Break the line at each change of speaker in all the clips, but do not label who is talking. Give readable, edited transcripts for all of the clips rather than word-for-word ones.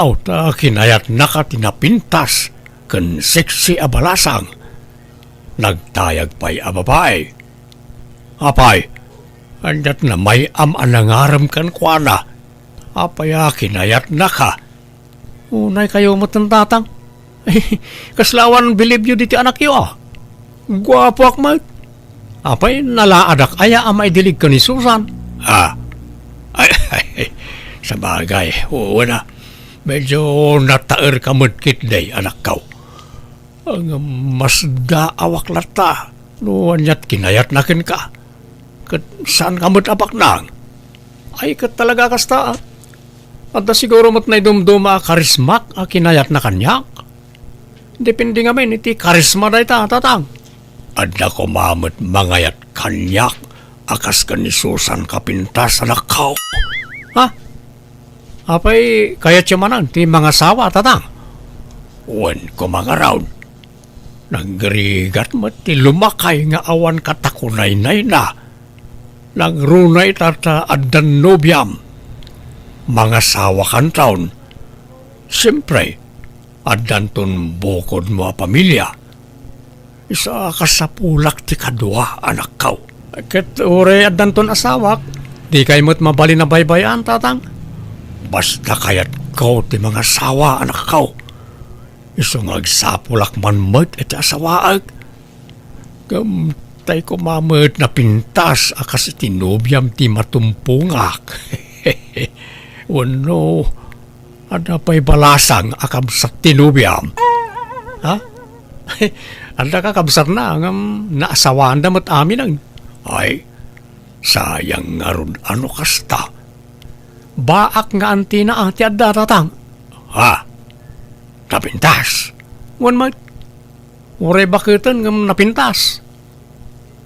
Aw ta kinayat naka tinapintas ken seksi a balasang. Nagtayag pa'y a babae. Apay, andat na may anangaram kan kuana. Apay kinayat naka. Unay kayo matantatang. Kaslawan believe you diti anak yo ah. Gwapo akmat. Apay nalaadak aya amay dilig ka ni Susan. Ay, sa bagay, oo na. Medyo nataer ka madkit day, anak kau. Ang mas daawak lata. Noon yat kinayat nakin ka. Kat saan ka madapak nang? Ay, kat talaga kasta. At siguro mat na idumduma karismak a kinayat na kanyak. Depende nga men, iti karisma day ta, tatang. Adda ko mamit mangayat kanyak. Akas ka ni Susan kapintas anak kau. Ha? Apay, kaya manan, ti mga sawa, tatang. Wan ko mga round. Naggarigat mo, ti lumakay nga awan katakunay-nay na. Nagrunay tata adan nobyam. Mga sawa kan taon. Siyempre, adan ton bukod mo a pamilya. Isa kasapulak ti kadwa, anak kau. Ket ure adan ton asawak, di kay mo't mabali na baybayan, tatang. Basta kayat ko ti mga sawa, anak kau. Isong agsapulak man mat iti asawaag. Gamtay ko mamad na pintas akas iti nobyam ti matumpungak. Wano, ada pa'y balasang akabsat ti nobyam. Ha? Ada ka kabsat na ngam naasawaan damat amin ang. Ay, sayang nga ron ano kasta. Baak nga antina ang ti adda tatang. Ha? Napintas. Wan mat. Uray bakitan ngam napintas.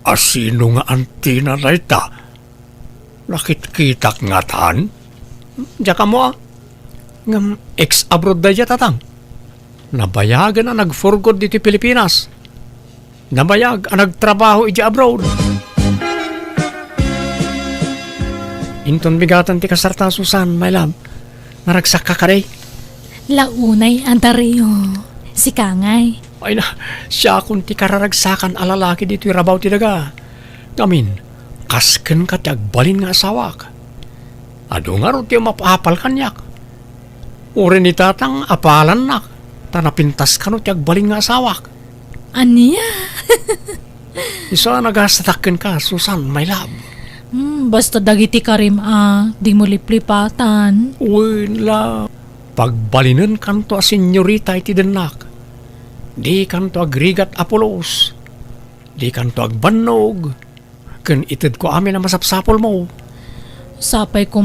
Asino nga antina na ita? Nakit-kitak nga tan? Diya ka mo ah. Ngam ex-abroad da diya tatang. Nabayagan na nagforgod dito Pilipinas. Nabayag ang nagtrabaho iti abroad. Inton bigatan ti kasarta Susan, my love. Naragsak ka karay.
Launay, Antario. Si Kangay.
Ay na, siya kung ti kararagsakan alalaki dito irabaw ti daga. Gamin, kasken ka ti agbalin nga asawak. Ado nga ro ti mapapal kanyak. Uri ni tatang apalan nak. Tanapintas ka no ti agbalin nga asawak.
Aniya?
Isa nagasatakken ka, Susan, my love.
Basta dagiti karim di mo liplipatan.
Uy, la. Pagbalinan kanto a senyorita iti denak. Di kanto agrigat Apolos. Di kanto agbannog. Ken ited ko amin na masapsapol mo.
Sapay ko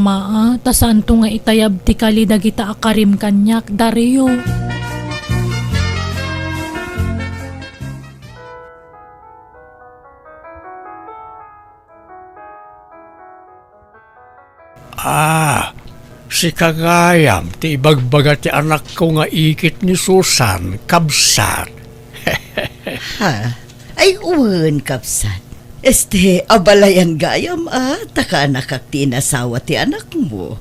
tasanto nga itayab ti kali dagita akarim kanyak, Dario.
Si Kagayam, ti ibagbaga ti anak ko nga ikit ni Susan, kabsat.
Ha? Ay uwan, kapsat. Abalayan gayam taka nakak tinasawa ti anak mo.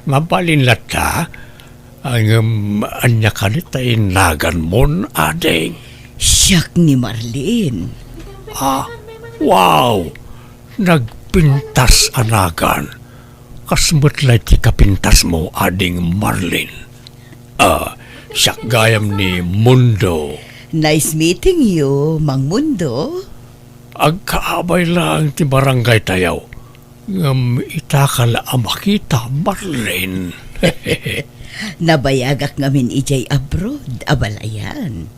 Mabalin lata, ang anya kanita inagan mon, adeng.
Siyak ni Marlene.
Wow! Nagpintas anagan. Kasmatlay ti kapintas mo, ading Marlene. Siyak gayam ni Mundo.
Nice meeting you, Mang Mundo.
Agkaabay lang ti barangay tayaw. Ngam itakala makita, Marlene.
Nabayagak ngamin ijay abroad, abalayan.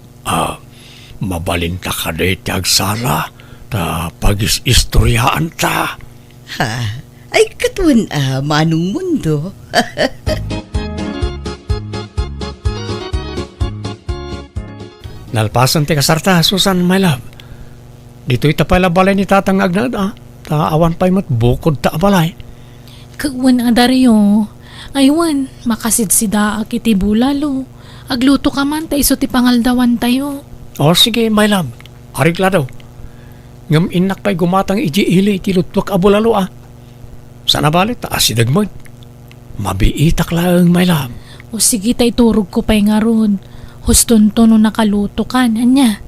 Mabalinta ka na iti agsara, ta pag-istoryaan ta.
Ha? Ay katuan Manong Mundo.
Nalpasan ti kasarta, Susan, my love. Dito ita pala balay ni tatang agnad, ta awan pa'y matbukod ta balay.
Kagwan, Dario. Aywan, makasidsida akiti bulalo. Agluto ka man, ta iso ti pangaldawan tayo.
Sige, my love. Arigla daw. Ngam inak pa'y gumatang iji ili iti lutwak abulalo. Sana balit, ta asidagmag. Mabiitak lang, my love.
O sige tay turog ko pa'y nga ron. Huston to no nakaluto kan, anya.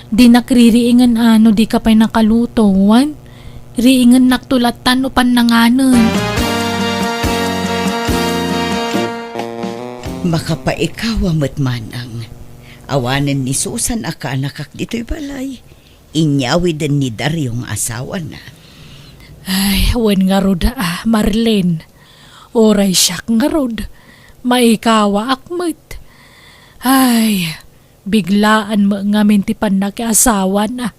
Di nakririingan ano di ka pa'y nakaluto, wan. Riingan naktulatan o pananganan.
Makapaikaw amat manang. Awanan ni Susan aka nakak dito'y balay. Inyawid ni Daryong asawa na.
Ay, wan nga rod Marlene. Oray siyak nga rod. Maikawa akmat. Ay, biglaan mo nga mintipan na asawa na.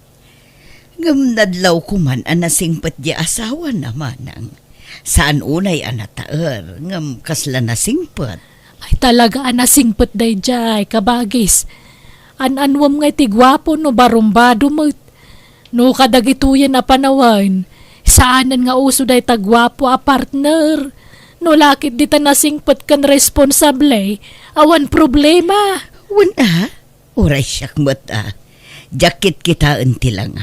Ngam nadlaw ko man anasingpat di asawa na manang. Saan unay anataer, ngam kasla nasingpat.
Ay talaga anasingpet day jay, kabagis. Ananwam nga tigwapo no barumbado mo't. No kadagituyan na panawan. Saanan nga uso day tagwapo a partner. No lakit di ta nasingpet kan responsable. Awan problema.
Wala, uray siyak mata. Jakit kita unti lang.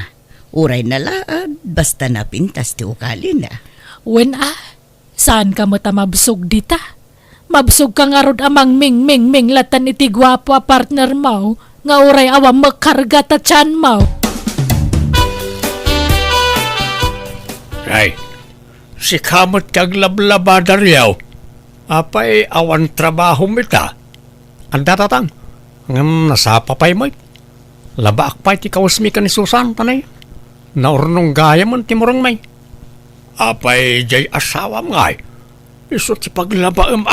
Uray na laad, basta napintas ti ukali na.
Wen saan ka mata mabsog dita? Mabsog ka nga rod amang ming latan iti gwapo a partner mo, nga uray awam makarga ta tiyan mo.
Ay, si kamot kag lablaba Daryaw. Apay awan trabaho mita. Anda tatang, ngam nasapapay mo. Labaak pa'y ti kausmi ka ni Susan, tanay. Naurnong gaya man timurang may. Apay jay asawa ngay. Iso ti paglabaam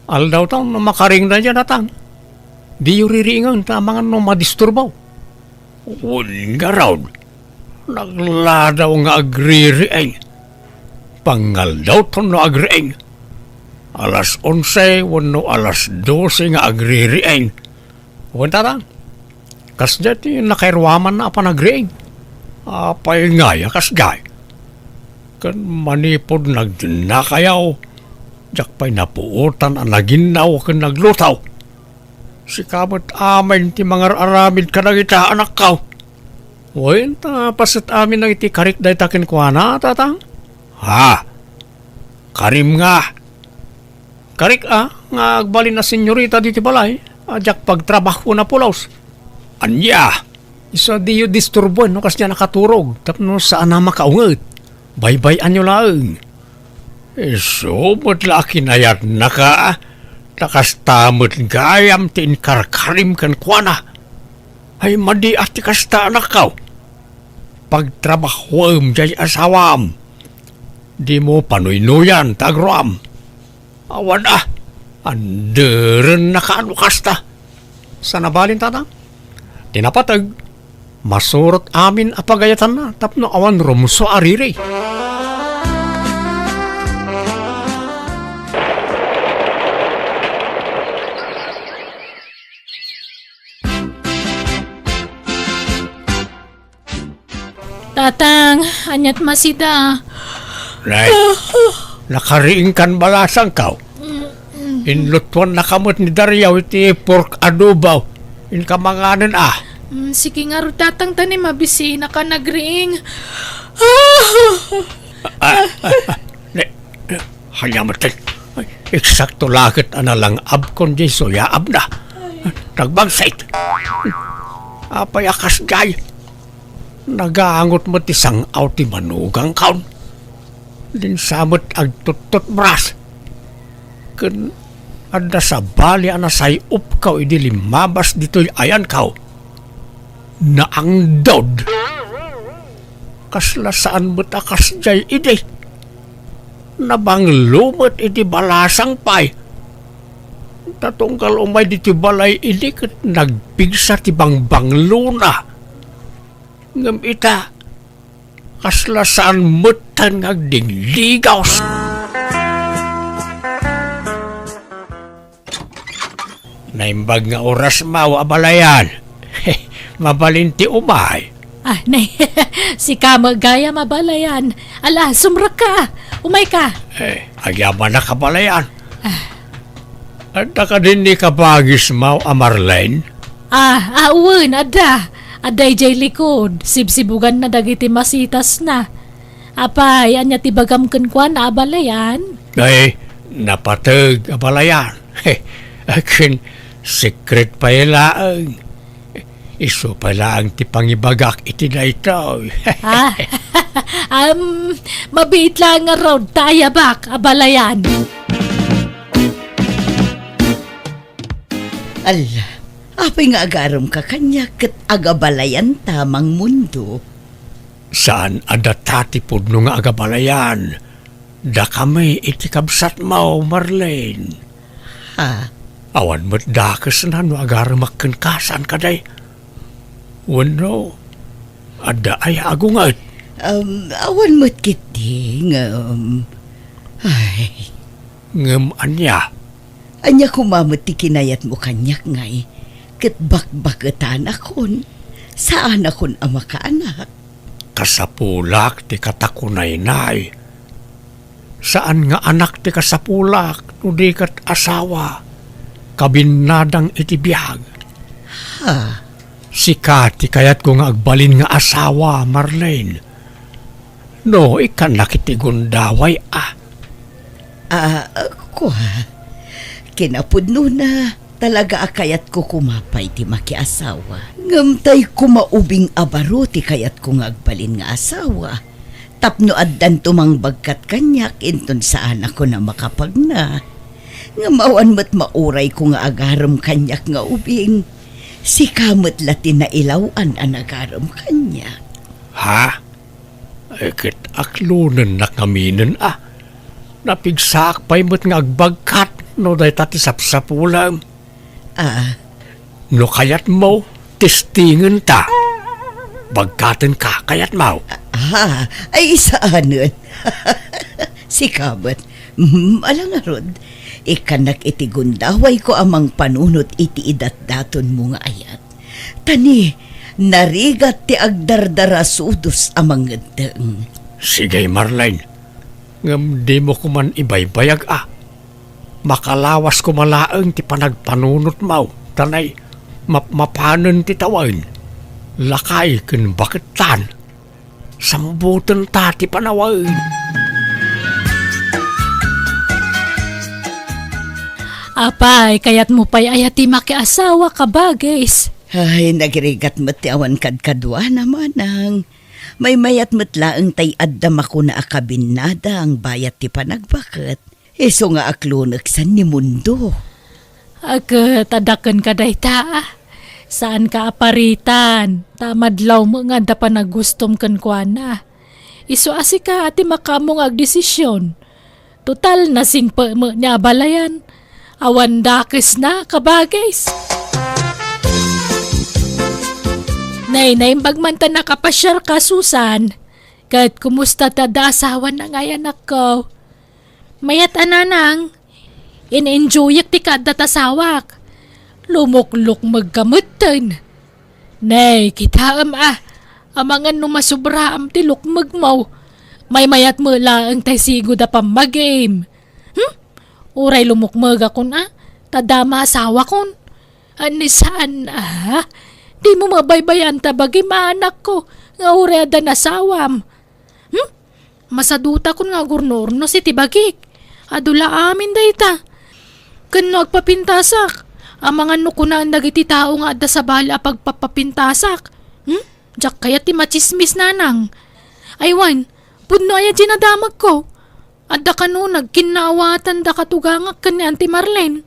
Aldaw tang no makaring na dyan atang. Di yung ririingan ta mga no madisturbaw. Uwan nga raw. Nagladaw nga agririing. Pangal daw to no agriing. Alas 11, wano alas 12 nga agririing. Uwan tatang. Kas dati nakairwaman na apa nagriing. Apay nga ya kas gay. Kan manipod nagdinakayaw. Jak pa'y napuutan ang naginaw kan naglutaw. Si kamot amin ti mga aramid ka nagita anak kaw. Uy, pasit amin na iti karik day takin ko na, tatang? Ha? Karim nga. Karik nga agbalin na senyorita diti balay. Jak pagtrabaho na pulaws. Anya, isa di yu disturbo no kas niya nakaturog. Tapno saan na makaungat. Bye-bye anyo lang. So, laki na yan naka. Nakastamot gayam tin karkarim kan kuana. Ay madi ati kasta anak kaw. Pagtrabahom jay asawam. Di mo panuy-nuyan tagroam. Awan Anderen nakaano kasta. Sa nabalin tatang? Tinapatag. Masurot amin apagayatan na. Tapno awan rumso ariri.
Tatang, anyat masida.
Nay, nakariing kan balasang kaw. Inlutuan na kamot ni Daryaw iti pork adobaw. In kamanganan
Sige nga ro tatang tanim mabisi na ka nagriing.
Hanyamatay. Eksakto lakit analang abkon di soya abna. Nagbangsait. Apay akas gay. Nagaangot mo tisang ti manugang kaon. Din samot agtutut bras. Kun ada sa bali anasay upkaw idi limabas dito'y ayan kaw. Na ang dod. Kasla saan mo't akas jay idi. Nabang lumot idi balasang pay. Tatungkal umay diti balay idi kat nagpigsa ti bangbang luna. Ngam ita, kasla saan mutan ngagdingligaw. Naimbag nga oras mau abalayan. Mabalinti umay.
Nay, si ka magaya mabalayan. Ala, sumrak ka. Umay ka.
Agyaman na kabalayan. At ka din ni kabagis mau Marlene?
Awan, ada. Aday jay likod, sibsibugan na dagiti masitas na. Apay, anya tibagam kenkwan na abalayan?
Ay, napatag abalayan. Akin, secret pa ilaang. Iso pala ang tipangibagak iti na ito.
Ha? Mabit lang nga raw tayabak, abalayan.
Ala, apay nga agarom ka kanya kat agabalayan tamang mundo.
Saan adatatipod no nga agabalayan? Da kami iti kabsat mo, Marlene.
Ha?
Awan mo't dakas na no agaramakkan kasan kaday. Wano, ada ay agungat.
Awan mo't kiti ay,
Ngam anya,
anya kumamot ti kinayat mo kanyak ngay. Kat bakbakatan akon. Saan akon ama ka anak?
kasapulak ti katakunay-nay. Saan nga anak ti kasapulak no di kat asawa? Kabinadang iti biyag.
Ha?
Sika ti kayat ko nga agbalin nga asawa, Marlene. No, ikan nakiti gundaway
Kuha. Kinapudno na talaga akayat ko kumapay ti makiasawa. Ngamtay kumaubing abaro ti kayat ko nga agbalin nga asawa. Tapno addan tumang bagkat kanyak inton saan ako na makapagna. Nga mawan mo't mauray ko nga agaram kanyak nga ubing. Si kamot latin na ilawan ang agaram kanyak.
Ha? Ekit aklunan na kaminen Napigsak pa'y mo't nga agbagkat no day tati sapsapulang. No kayat mo, testingan ta. Bagkatan ka kayat mo.
Ay isaanon. Si kamot, alang nga rod. Ikanak iti gundaway ko amang panunot iti idat-daton mo nga ayat. Tani, narigat ti agdardara sudos amang ngedeng.
Sige, Marlene. Ngam di mo kuman ibaybayag Makalawas ko malaang ti panagpanunot mo. Tanay, mapanan ti tawain. Lakay ken baketan. Sambutan ta ti panawain.
Apay, kayat mo pa'y ayati makiasawa ka bagis.
Ay, nagrigat mo't ti awan kadkadwa naman ang. May mayat mo't laang tay addam ako na akabinada ang bayat ti panagbakat. Iso nga aklunak san ni mundo.
Tadakan ka day ta. Saan ka aparitan? Tamadlaw mo nga da pa nagustom kan kwa na. Iso asi ka ati makamong agdesisyon. Total nasing pa mo niya balayan. Awan dakes na kabagis. Nay, bagmanta nakapasyar ka, Susan. Kahit kumusta tada asawa na nga anak ko. Mayat ananang, in-enjoyak ti kada tasawak. Lumukluk magkamutan. Nay, kita amangan no masubra am ti lukmag mo. May mayat mo lang tay sigo da pa mag-game. Uray lumukmag akon tadama asawa kon. Anisaan di mo mabaybayan tabagi maanak ko nga uray da nasawam. Masaduta kon nga gurnurno si tibagik. Adula amin dayta. Kan nagpapintasak. Amangan no kunaan dagiti tao nga adda sa bala pagpapapintasak. Diyak kaya ti machismis nanang. Aywan, pudno aya ginadamag ko. Adda ka no nagkinawatan da katugangak kan ni Auntie Marlene.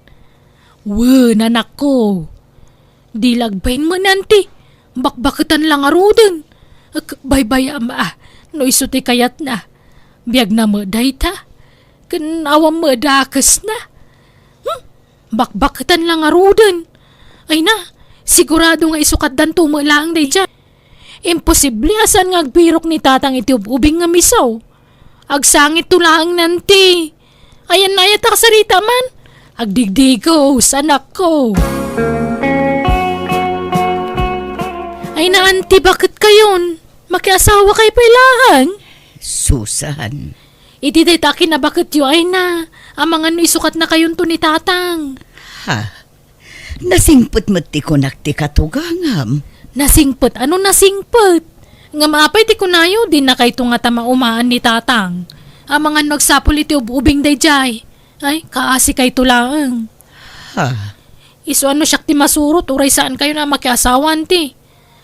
Nanak ko. Di lagbayin mo nanti. Bakbakitan lang aruden. Baybay no iso ti kayat na. Biag na mo dayta. Kan awam mo dakas na. Bakbakitan lang aruden. Ay na, sigurado nga isukat dan tumalang day dyan. Imposible asan nga agbirok ni tatang iti ubing nga misaw. Agsangit tulang nanti. Ayan na yata kasarita man. Agdigdigos, anak ko. Ay na, auntie, bakit kayon? Makiasawa kay pailahan?
Susan.
Itititakin na bakit yun ay na. Amangan no isukat na kayon to ni tatang.
Nasingput mo ti kunak ti katugangam.
Nasingput? Ano nasingput? Nga maapay ti kunayo, din na kay nga tama umaan ni tatang. Amangan nagsapul iti ubing day jay. Ay, kaasi kay tulaang.
Ha?
Iso ano siya ti masurot, uray saan kayo na makiasawan ti.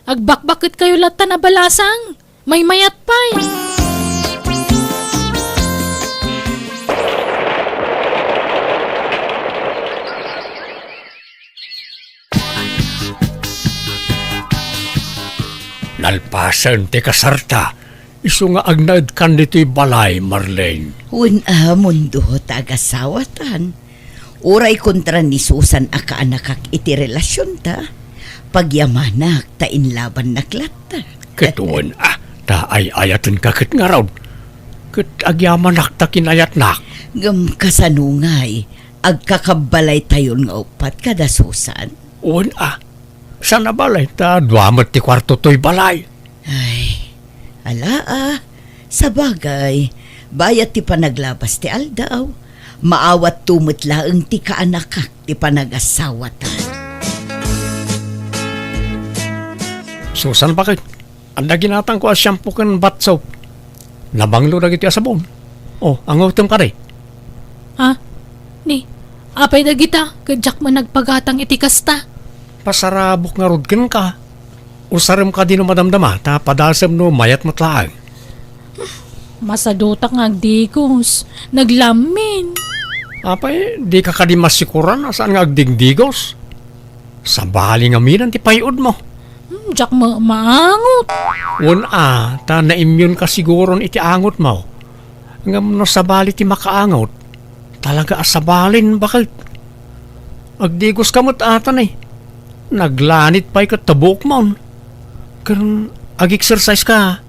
Agbakbakit kayo lata na balasang. May mayat pa'y.
Nalpasan ti kasarta. Isu nga agnaid kan dito'y balay, Marlene.
Mundo tagasawatan. Uray kontra ni Susan aka anakak iti relasyon ta. Pagyamanak ta inlaban naklata.
Ketuan ta ay ayatan kakit nga raw. Ket agyamanak ta kinayat nak.
Ngam kasanungay, agkakabalay tayon nga upat kada Susan.
Uwan sana balay ta duamat ti kwarto to'y balay.
Ay, sa bagay, bayat ti panaglabas ti aldaw. Maawat tumot laeng ti kaanakak ti panagasawatan.
Susan bakit? Anda ginatang ko as shampoo kan bath soap. Nabanglo na giti asabon. Ang utom ka rin.
Ha? Ni, apay na kita, kadyak man nagpagatang iti kasta.
Pasarabok nga rudkin ka. Usarim ka din no madamdama, ta padasam no mayat matlaang.
Masadutak nga agdigos, naglamin.
Apay, di ka kadi masikuran asaan nga agdigdigos. Sa bali nga minan ti payod mo.
Jak maangot.
Ta na-immune ka siguron iti angot mo. Ngam no sa bali ti makaangot. Talaga asabalin, bakit? Agdigos ka mo't atan eh. Naglanit pa'y katabok mo. Kan ag-exercise ka.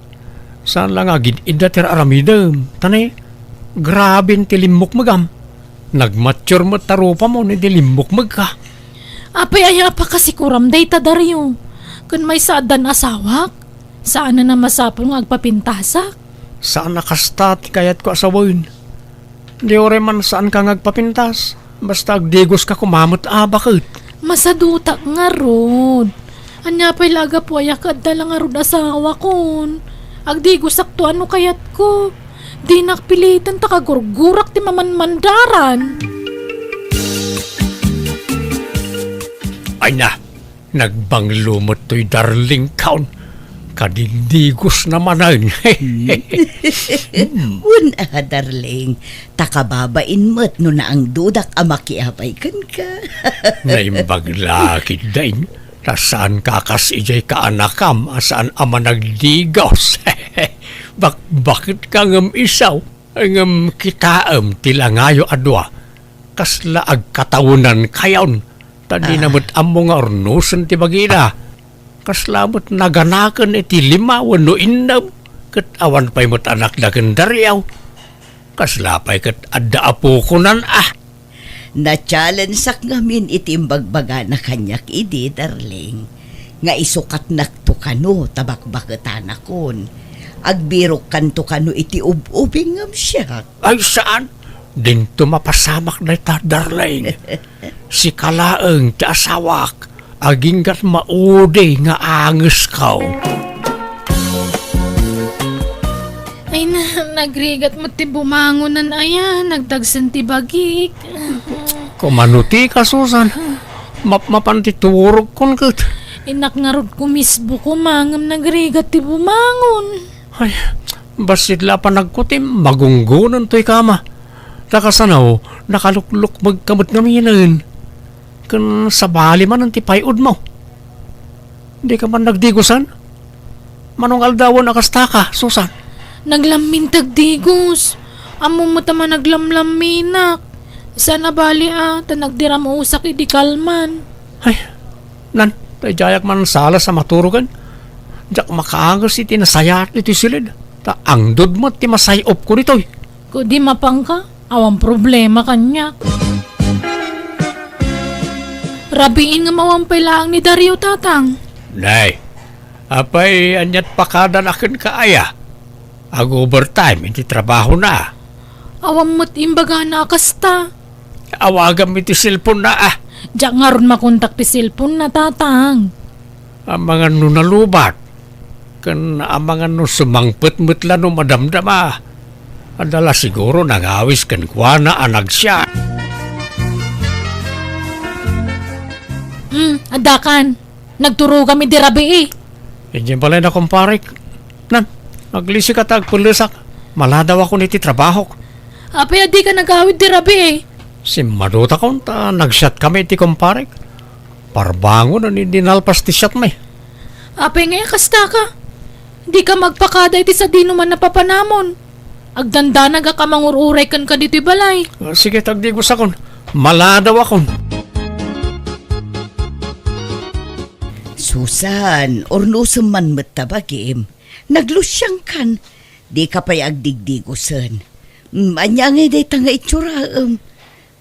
Saan lang agin idatir aramidam. Tanay, grabe ti limok magam. Nagmature mo tarupa mo ni limok mag ka.
Apay aya pa kasi kuram day tadaryo. Kun may saadan asawak, saan na masapol nga agpapintasak?
Saan nakasta ti kayat ko asawin? Di ore man saan ka ngagpapintas. Basta agdigos ka kumamot bakit?
Masadutak nga rod. Anya pa'y laga po ayakad na lang nga rod asawa kon. Agdigos sakto ano kayat ko. Di nakpilitan takagurgurak ti mamanmandaran.
Ay na, nagbanglumot to'y darling kaon. Kadindigos naman ay.
Darling, takababain mo't no na ang dudak amakiapay kan ka.
Naimbag lakid dain. Saan kakas ijay kaanakam asaan ama nagdigos. Bakit ka ngam isaw? Ngam kitaam tilangayo adwa. Kasla agkatawunan kayon. Tadi namut amo nga ornusan ti bagina. Kaslamot naganakan iti lima wano innam. Kat awan pa'y mo't anak na kendaryaw. Kaslapay kat adda apo kunan
Na-challenge sak ngamin itimbagbaga na kanyak idi, darling. Nga isukat nakto kano, tabakbaketan akon. Agbirok kanto kano iti ubing ngam siya.
Ay saan? Dinto mapasamak na ita, darling. Si kalaeng ti asawak, aginggat maude nga anges kaw.
Ay na, nagrigat mo ti bumangonan ayan, nagdagsan ti bagik.
Kumanuti ka, Susan. Mapantituro kon kat.
Inak nga rod kumisbo kumangam nagrigat ti bumangon.
Ay, basit pa nagkutim, magunggunan to'y kama. Takasanaw, nakalukluk magkamot ngaminan. Kan sabali man ang tipayod mo. Di ka man nagdigusan? Manong aldawan akasta ka, Susan?
Naglamin tagdigos. Amo mo tama naglamlaminak. Sana bali ta nagdiram usak idi kalman.
Ay, tay jayak man sala sa maturugan. Jak makaangas iti nasayat iti silid. Ta angdod mo ti masayop ko nito'y.
Kudi mapang ka, awang problema kanya. Rabiin nga mawampay lang ni Dario tatang.
Nay, apay anyat pakadan akin kaaya. Ag overtime, hindi trabaho na.
Awang mo't imbaga na akasta.
Awagam iti cellphone na
Diyak nga ron makontak ti cellphone na tatang.
Ang mga nunalubat. Kan ang mga no sumangpet-met la no madamdama. Adala siguro nangawis kan kuana anag siya.
Adakan. Nagturo kami di rabi eh.
Iyan pala na kumparik. Nan, naglisi ka tag pulusak. Maladaw ako niti trabaho.
Apay adi ka nagawid di rabi eh.
Si Maduta ko ta nagshot kami ti kumparik. Parbango na ni dinalpas ti shot may.
Apay ngayon kasta ka. Di ka magpakada iti sa di naman napapanamon. Agdanda naga ka mangururay kan ka dito balay.
Sige tagdigos akon. Maladaw akon.
Susan, ornusem man matabagim. Naglusyang kan. Di ka pa'y agdigdigusan. Anya nga day tanga itsura.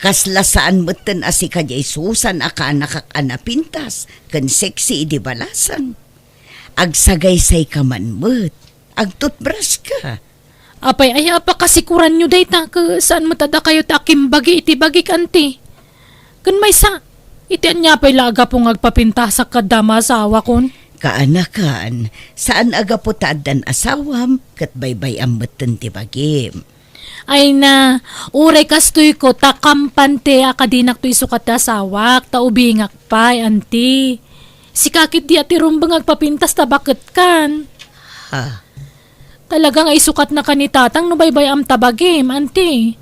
Kaslasaan matan asi ka jay Susan aka nakakaanapintas. Kan sexy di balasan. Agsagay-say ka man mat. Agtutbras ka.
Apay ay apa kasikuran nyo day ta ka saan matada kayo ta akimbagi iti bagi kanti. Kan may sa iti anya pa'y laga pong agpapinta sa kadama asawa kon.
Kaanakan, saan aga po taadan asawam kat baybay ang matan ti bagim.
Ay na, uray kastoy ko takampante akadinak to isukat ta asawak ta ubingak pa'y anti. Si kakit di ati rumbang agpapintas ta bakit kan.
Ha?
Talagang ay sukat na kanitatang no baybay am tabagim, anti.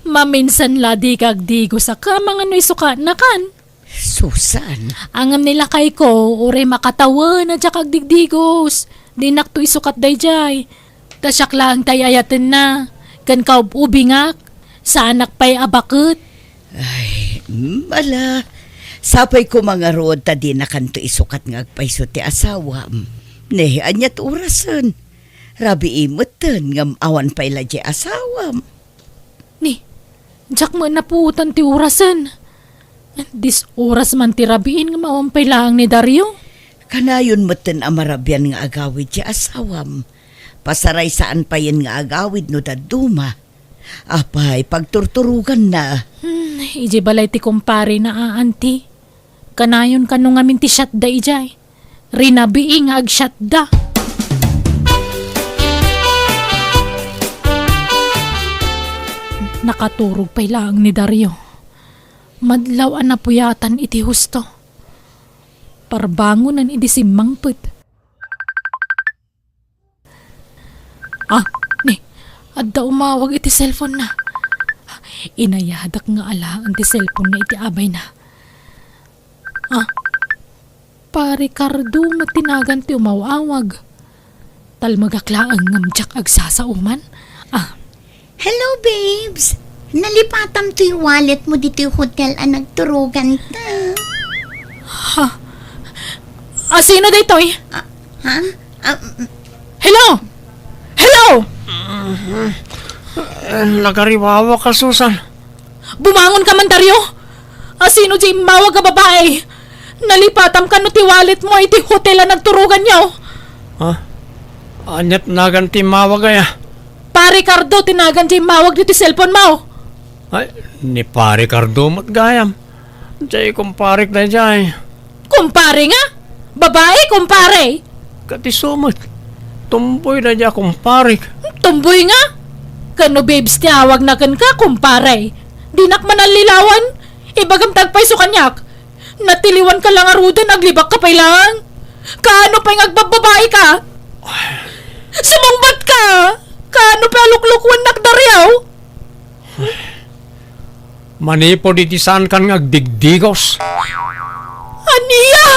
Maminsan la di kagdigo sa kamang ano isukat na kan.
Susan,
Angam nila kay ko, uray makatawa na dya kagdigdigos. Di nakto isukat dayjay. Tasyak lang tayayatin na. Kan kaubingak, sa anak pa'y abakot.
ay, mala. Sapay ko mga rood ta di na kanto isukat nga agpaiso ti asawam. Nehi anyat urasan. Rabi imutan ngam awan pa'y ladya asawam.
Ni, jak mo naputan ti urasan. Dis oras man ti rabiin nga mawampay lang ni Dario.
Kanayon mutan amarabyan nga agawid ti asawam. Pasaray saan pa yan nga agawid no daduma. Apay, pagturturugan na.
Iji balay ti kumpare na aanti. Kanayon kanong ngamin ti shot da ijay. Rinabiing nga ag-shot da. Nakaturog pa'y lang ni Dario. Madlaw na puyatan iti husto. Parbangonan iti simangput. Ni, adda umawag iti cellphone na. Inayadak nga alaan ti cellphone na iti abay na. Pa Ricardo matinagan ti umawawag. Talmagaklaan ngamjak agsasauman.
Hello, babes! Nalipatam to yung wallet mo dito yung hotel ang nagturugan ta.
Sino day toy?
Ha?
Hello? Hello?
Nagariwawa ka, Susan.
Bumangon ka man, Dario? Sino di mawag ka babae? Nalipatam ka no ti wallet mo iti hotel ang nagturugan niyo.
Anyat naganti mawagaya.
Pa Ricardo, tinagan di mawag dito cellphone mo.
Ay, ni pare Cardo matgayam. Jay kumparik na jay.
Kumpare nga? Babae, kumpare?
Katisumot. Tumboy na jay kumparik.
Tumboy nga? Kano babes tiyawag na kan ka, kumpare? Dinak man ang lilawan? Ibagam tagpay so kanyak. Natiliwan ka lang arudan, naglibak ka pa'y lang. Kaano pa'y ngagbababae ka? Sumangbat ka! Kaano pa luklukwan nakdaryaw?
Manipo di tisan kan ngagdigdigos.
Aniya!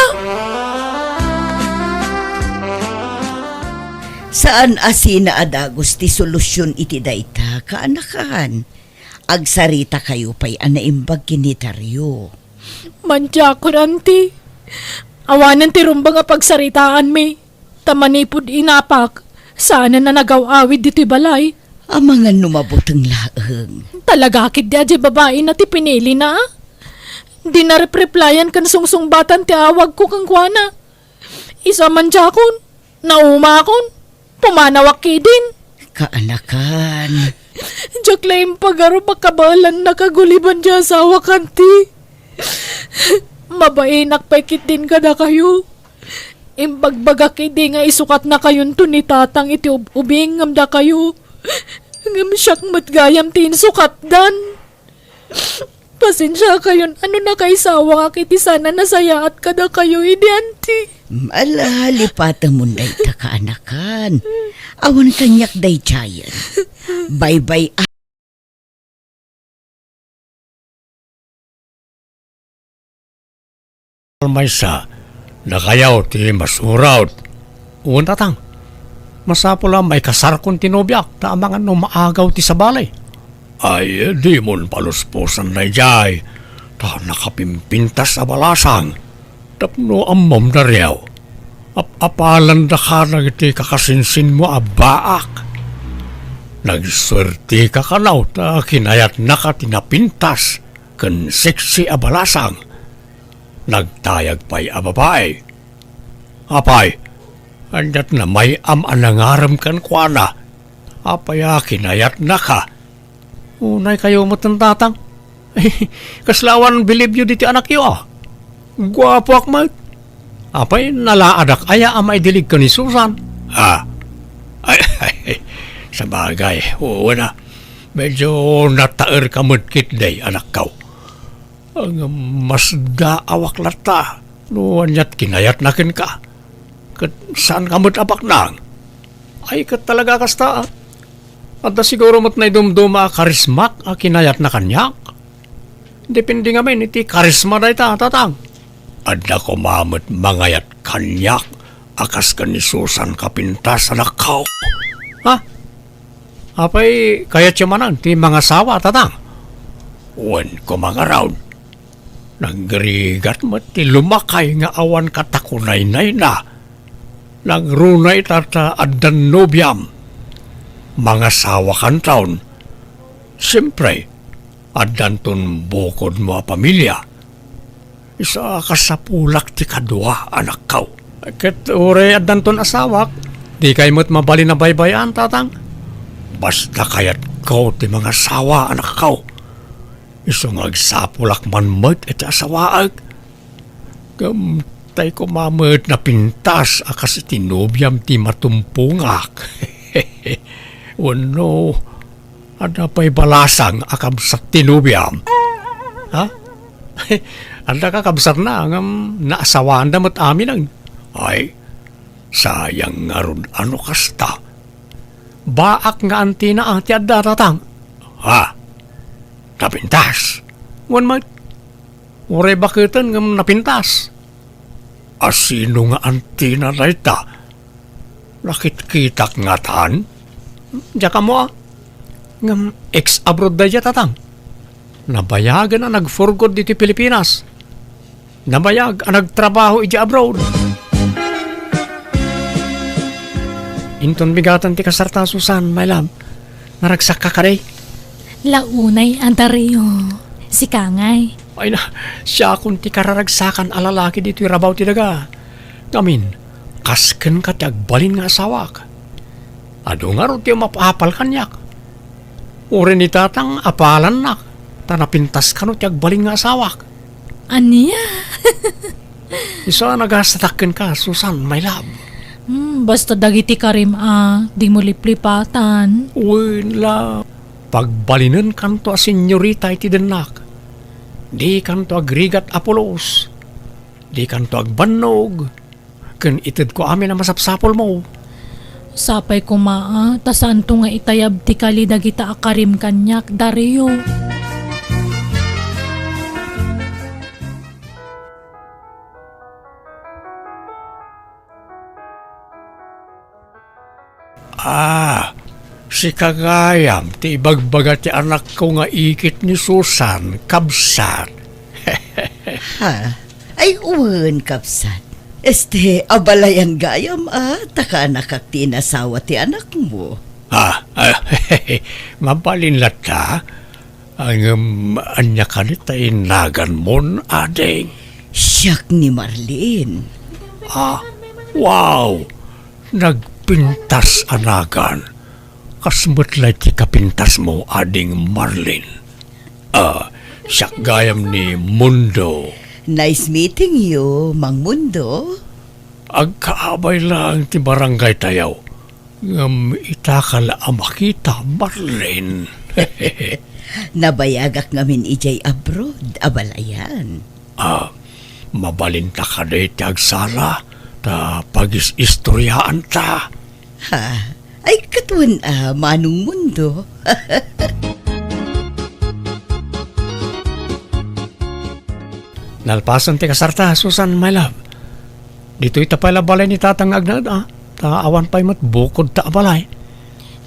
Saan asina adagos ti solusyon iti dayta kaanakan? Agsarita kayo pa'y anaimbag kinitaryo.
Mantya ko nanti. Awanan ti rumbang nga pagsaritaan mi. Tamanipod inapak. Sana na nagaw-awid dito'y balay.
Ang mga numabutang laeng.
Talaga kit di aja babae na ti pinili na. Di na replyan kan sungsung-batan ti awag ko kang kuana. Isa man jakon. Nauma akon. Pumanawak ki din.
Kaanakan.
Jaklaim pagaro makabalan nakaguliban dya sa wakanti. Mabainak paikit din ka na kayo. Imbagbagak hindi nga isukat na kayon to ni tatang iti ubing ngamda kayo. Ngam siyak matgayam tin sukatdan. Pasensya kayon, ano na kay sawa ka kiti sana nasaya at kada kayo idyanti.
Malalipatan mo day ta kaanakan. Awan kanyak day chayan. Bye-bye.
Maysa, nakayaw ti masurawd. Uwan tatang, masapula may kasarkon tinobyak ta amangan no maagaw ti sabalay. Ay, di mon paluspusan na jay. Ta nakapimpintas sa balasang. Tapno amom na riyaw. Apalan da ka na iti kakasinsin mo abaak. Nagswerte ka kanaw ta kinayat na ka tinapintas kan seksi abalasang. Nagtayag pa'y ababae. Apay, andat na may anangaram kan kwa. Apay kinayat na ka. Unay kayo matantatang. Kaslawan believe you diti anak yo ah. Gwapo akmat. Apay nalaadak aya amay dilig ka ni Susan. Ha? Ay, sa bagay. Oo na. Medyo nataer ka mudkit day anak kaw. Ang mas daawak lata. Nuwan yat kinayat nakin ka. Saan ka apak nang? Ay ka talaga kasta. At siguro mat na dumduma karismak a kinayat na kanyak. Depende nga men iti karisma na ita tatang. At na kumamot mangayat kanyak. Akas ka ni Susan kapintas anak kaw. Ha? Apay kayat siya manan ti mga sawa tatang. Wan ko mga round. Nagrigat mo ti lumakay nga awan katakunay-nay na. Nagrunay tata adan nobyam. Mga sawa kan taon. Siyempre, adan ton bukod mo a pamilya. Isa ka sa pulak ti kadwa anak kaw. Ket ure adan ton asawak, di kay mo't mabali na baybayan tatang. Basta kayat kaw ti mga sawa anak kaw. Isang agsapulak man mat iti asawaag. Gamtay ko mamad na pintas akas iti nobyam ti matumpungak. Wano, ada pa'y balasang akabsat ti nobyam. Ha? Anda kakabsat na ang naasawaan da mat amin ang. Ay, sayang nga ron ano kasta. Baak nga antina ang ti adatatang. Ha? Napintas. Wan mat. Ure bakitan ng napintas. Asino nga antina na ita? Nakit-kitak nga tan? Diya ka mo ah. Ngam ex-abroad da diya tatang. Nabayagan na nag-forgod dito Pilipinas. Nabayag ang nagtrabaho iti abroad. Inton bigatan ti kasarta Susan, my love. Naragsak ka karay.
Launay antario. Si Kangay.
Ay na, siya kung ti kararagsakan alalaki dito rabaw ti daga. Ngamin, kasken ka ti agbalin nga asawak. Ado nga ro ti mapapal kanyak. Uri ni tatang apalan na. Tanapintas ka no ti agbalin nga asawak.
Aniya?
Isa nagasatakken ka, Susan, my love.
Basta dagiti karim di mo liplipatan.
Uy, love. Pagbalinan kanto a senyorita iti denak. Di kanto agrigat Apolos. Di kanto agbannog. Ken itid ko amin na masapsapol mo.
Sapay ko tasaan to nga itayab ti kali dagita akarim kanyak, Dario.
Si Kagayam, ti ibagbaga ti anak ko nga ikit ni Susan, kabsat.
Ha? Ay uwan kapsat. Abalayan gayam taka nakak tinasawa ti anak mo.
Mabalin lata, ang anya ka ni tainagan mon, adeng.
Siyak ni Marlene.
Wow! Nagpintas anagan. Kasmutlay ti kapintas mo, ading Marlene. Siyak gayam ni Mundo.
Nice meeting you, Mang Mundo.
Agkaabay lang ti barangay tayaw. Ngam itakala makita, Marlene.
Nabayagak ngamin ijay abroad, abalayan.
Mabalinta ka na iti agsala, ta pagis-istoryaan ta.
Ha, ay katuan manong mundo.
Nalpasan ti kasarta, Susan, my love. Dito ita pala balay ni tatang agnad, ta awan pa'y bukod ta balay.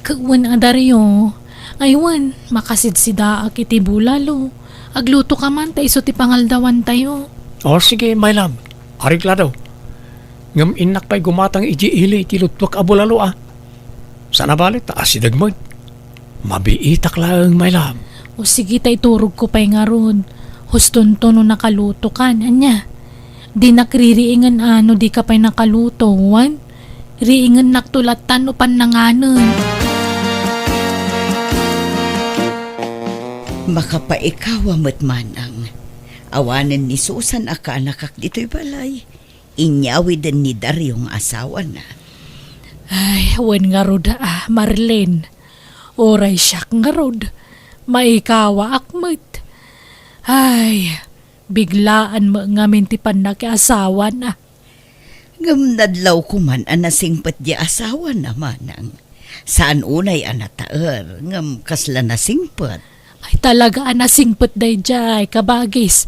Kagwan adaryo. Aywan, makasidsida iti bulalo. Agluto ka man, iso ti pangaldawan tayo.
O sige, my love. Arigla daw. Ngam inak pa'y gumatang iji ili ti lutwak abulalo Sana balit, asidag mo. Mabiitak lang, my love.
O sige tay turog ko pa'y nga ron. Huston to no nakaluto ka, anya. Di nakririingan di ka pa'y nakaluto, wan. Riingan naktulatan no pananganan.
Makapaikawa mo't manang. Awanan ni Susan aka nakak dito'y balay. Inyawi din ni Daryong asawa na.
Ay, wan nga rod Marlene. Oray siyak nga rod. Maikawa akmat. Ay, biglaan mo nga mintipan na kay asawa na.
Ngam nadlaw ko man anasingpat di asawa na manang. Saan unay anataer, ngam kasla nasingpat.
Ay talaga anasingpet day jay, kabagis.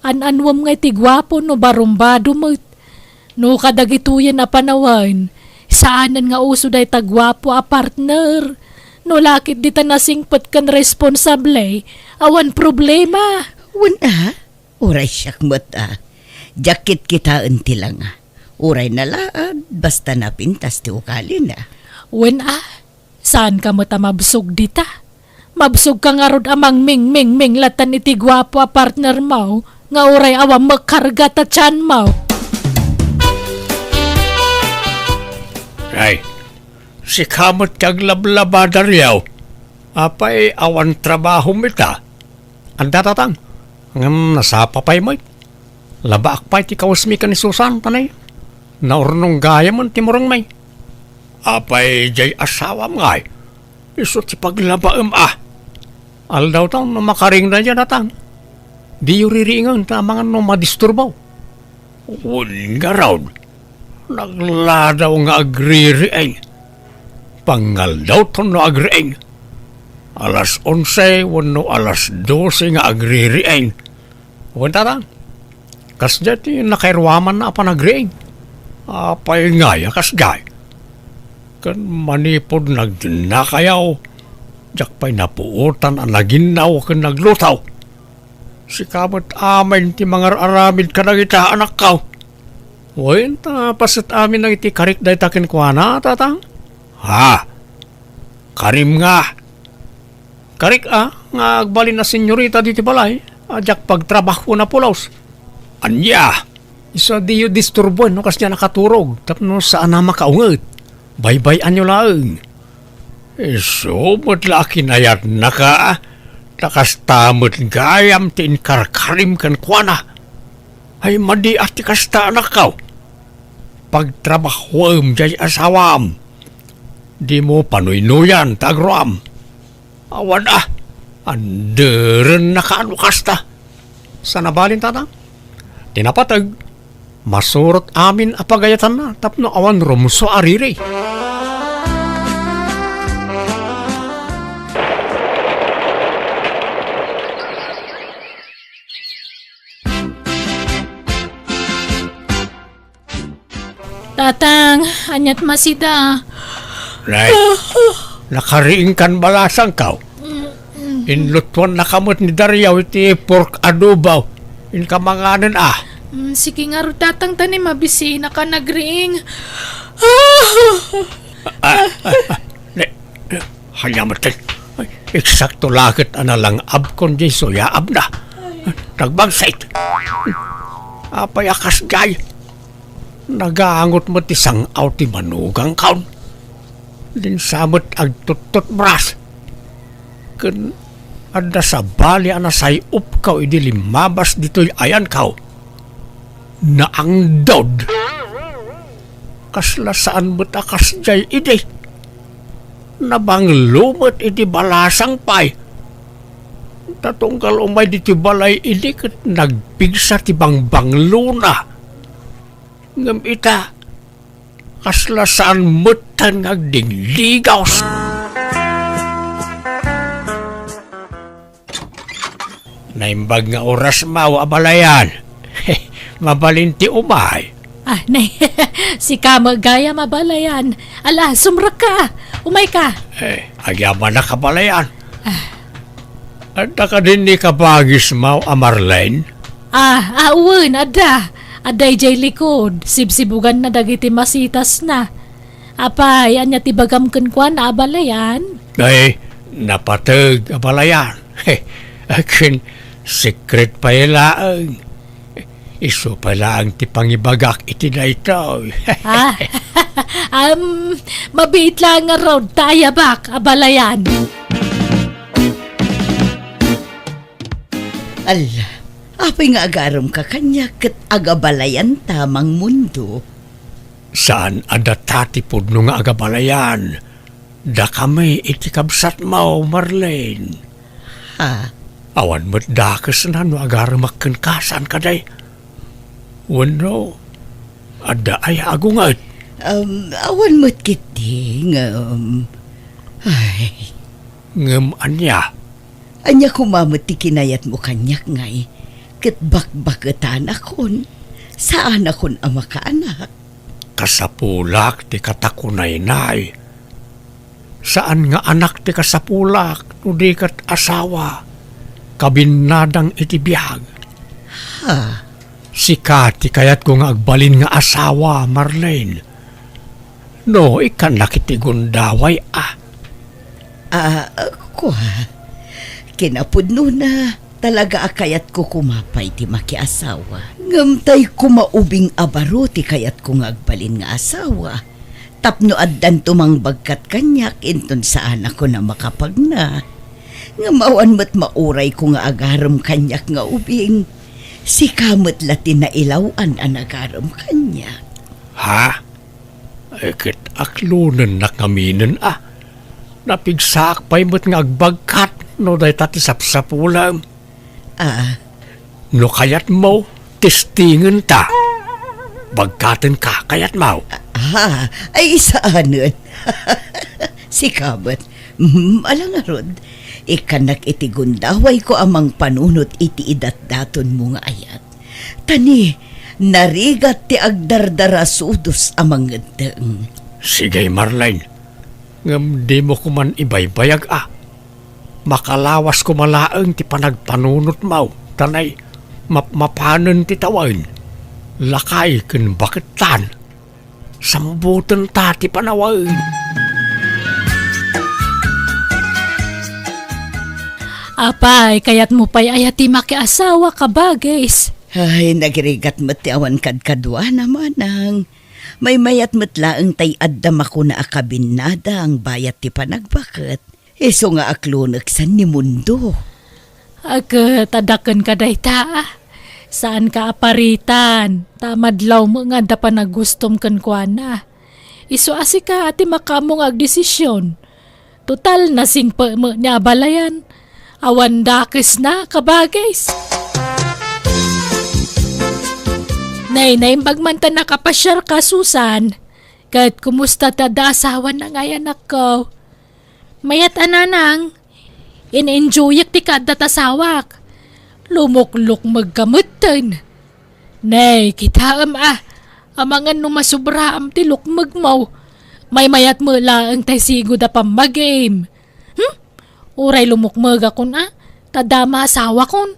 Ananwam nga tigwapo no barumbado mo. No kadagituyan na panawan. Saanan nga uso day tagwapo partner. No lakit dita nasingpet kan responsable. Awan problema.
Wana, uray siyak mo't Jakit kita unti lang Uray na laad, basta napintas ti ukali na.
Wen saan ka mo ta mabsog dita? Mabsog ka nga rod amang ming latan iti gwapo partner mo, nga oray awang magkarga ta tiyan mo.
Ay, si kamot kag lablabada riyaw. Apay awan trabaho mita. Anda tatang, ngam nasapa pa'y mo'y. Labaak pa'y ti kawasmi ka ni Susan, tanay. Naurnong gaya man ti murang may. Apay jay asawa mga iso ti paglabaam Aldaw tang no makaring na dyan atang. Di yuririingan ta mga no madisturbaw. Nga raw. Nagladaw nga agririing. Pangal daw to no agriing. Alas 11, wano alas 12 nga agririing. Wanta tang. Kas dyan nakairwaman na panagriing. Apay ngaya kasgay. Kan manipod nagdinakayaw. Diyak pa'y napuutan ang naginaw kan naglutaw. Si kamot amin ti mga aramid ka nagita anak kaw. Wain ta pasit amin nang iti karik day takin kwa na tatang. Ha? Karim nga. Karik nga agbalin na senyorita diti balay. Diyak pagtrabaho na pulaws. Anya. Isa di yu disturbuan no kasya nakaturog. Tapno saan na makaungat. Bye-bye anyo lang. So, laki na yan na ka. Nakastamot gayam tin karkarim kan kuana. Ay madi at kasta anak ka. Pagtrabahom jay asawam. Di mo panuinuyan tagram. Awan Anderen na kaano kasta. Sa nabalin tatang? Tinapatag. Masurot amin apagayatan na. Tapno awan rumso ariri.
Tatang, anyat masida.
Nay, nakariing kan balasang kaw. Inlutuan na kamot ni Daryaw iti pork adobaw. In kamanganan
Sige nga ro tatang tanim mabisi na ka nagriing.
Hanyamatay. Eksakto lakit lang abkon di soya abna. Nagbagsait. Apay akas gay. Nagaangot mo ti sang ti manugang kaon. Din samot agtutot bras. Kun ada sa bali anasay upkaw idi limabas dito'y ayan kaw. Na ang dod. Kasla saan mo't akas jay idi. nabang lumot iti balasang pay. Tatungkal umay diti balay ini ket nagpigsa ti bangbanglo na. Ngem ita, kaslasaan mutan ngagdingligaw. Naimbag nga oras maw abalayan. Mabalinti umay.
Ah, nay, si Kama gaya mabalayan. Ala, sumra ka. Umay ka.
Agyaman na kabalayan. At ka din ni kabagis maw Marlene.
Awan, ada. Aday jay likod. Sibsibugan na dagiti masitas na. Apay, anya tibagamken kwa na abalayan.
Napatag abalayan. Akin, secret pa ilaang. Iso pala ang tipangibagak iti na ito.
Mabait lang nga raw tayabak, abalayan.
Ala, apay nga agaram ka kanya ket agabalayan tamang mundo.
Saan adatati po nung agabalayan? Da kami iti kabsat mo, Marlene.
Ha?
Awan mo't dakas na no agaramakkan kasan kaday. Wano, ada ay agungat.
Awan mo't kiti ay,
Ngem anya,
anya kumamot ti kinayat mo kanyak ngay, ket bakbaketan akon, saan akon ama ka anak?
kasapulak ti katakunay-nay. Saan nga anak ti kasapulak, no di kat asawa, kabinadang iti biyag.
Ha?
Sikati kayat ko nga agbalin nga asawa, Marlene. No, ikan nakitigundaway
Kuha. Kinapudno na talaga akayat ko kumapay ti makiasawa. Ngamtay kumaubing abaro ti kayat ko nga agbalin nga asawa. Tapno addan tumang bagkat kanyak inton saan ako na makapagna. Nga mawan mo't mauray ko nga agaram kanyak nga ubing. Si kamot latin na ilawan ang agaram kanyak.
Ha? Ekit aklunan na kaminen Napigsak pa'y mo't nga agbagkat no day tati sapsapulam. No kayat mo, testingan ta. Bagkatan ka, kayat mo.
Ay isaanon. Si kamot. Alangarod. Ikanak iti gundaway ko amang panunot iti idat-daton mo nga ayat. Tani, narigat ti agdardara sudos amang ngedeng.
Sige, Marlene. Ngam di mo kuman ibaybayag Makalawas ko malaang ti panagpanunot mo. Tanay, mapanan ti tawain. Lakay ken baketan. Sambutan ta ti panawain.
Apay, kayat mo pa'y ayati makiasawa ka bagais.
Ay, nagrigat mo't ti awan kadkadwa naman ang. May mayat mo't laang tay addam ako na akabinada ang bayat ti panagbakat. Iso nga aklunagsan ni mundo.
Tadakan ka day ta. Saan ka aparitan? Tamadlaw mo nga da pa nagustom kan kwa na. Iso asi ka ati makamong agdesisyon. Total nasing pa mo niya balayan. Awan dakis na kabagais. Nay, imbag man ta nakapasyar ka, Susan. Kahit kumusta tada asawa na ngay anak ko. Mayat ananang, in-enjoyak ti kada tasawak. Lumukluk magkamutan. Nay, kita amangan no masubra am ti lukmag mo. May mayat mo laang tay sigo da pamagame. Uray lumukmag akon tadama asawa kon.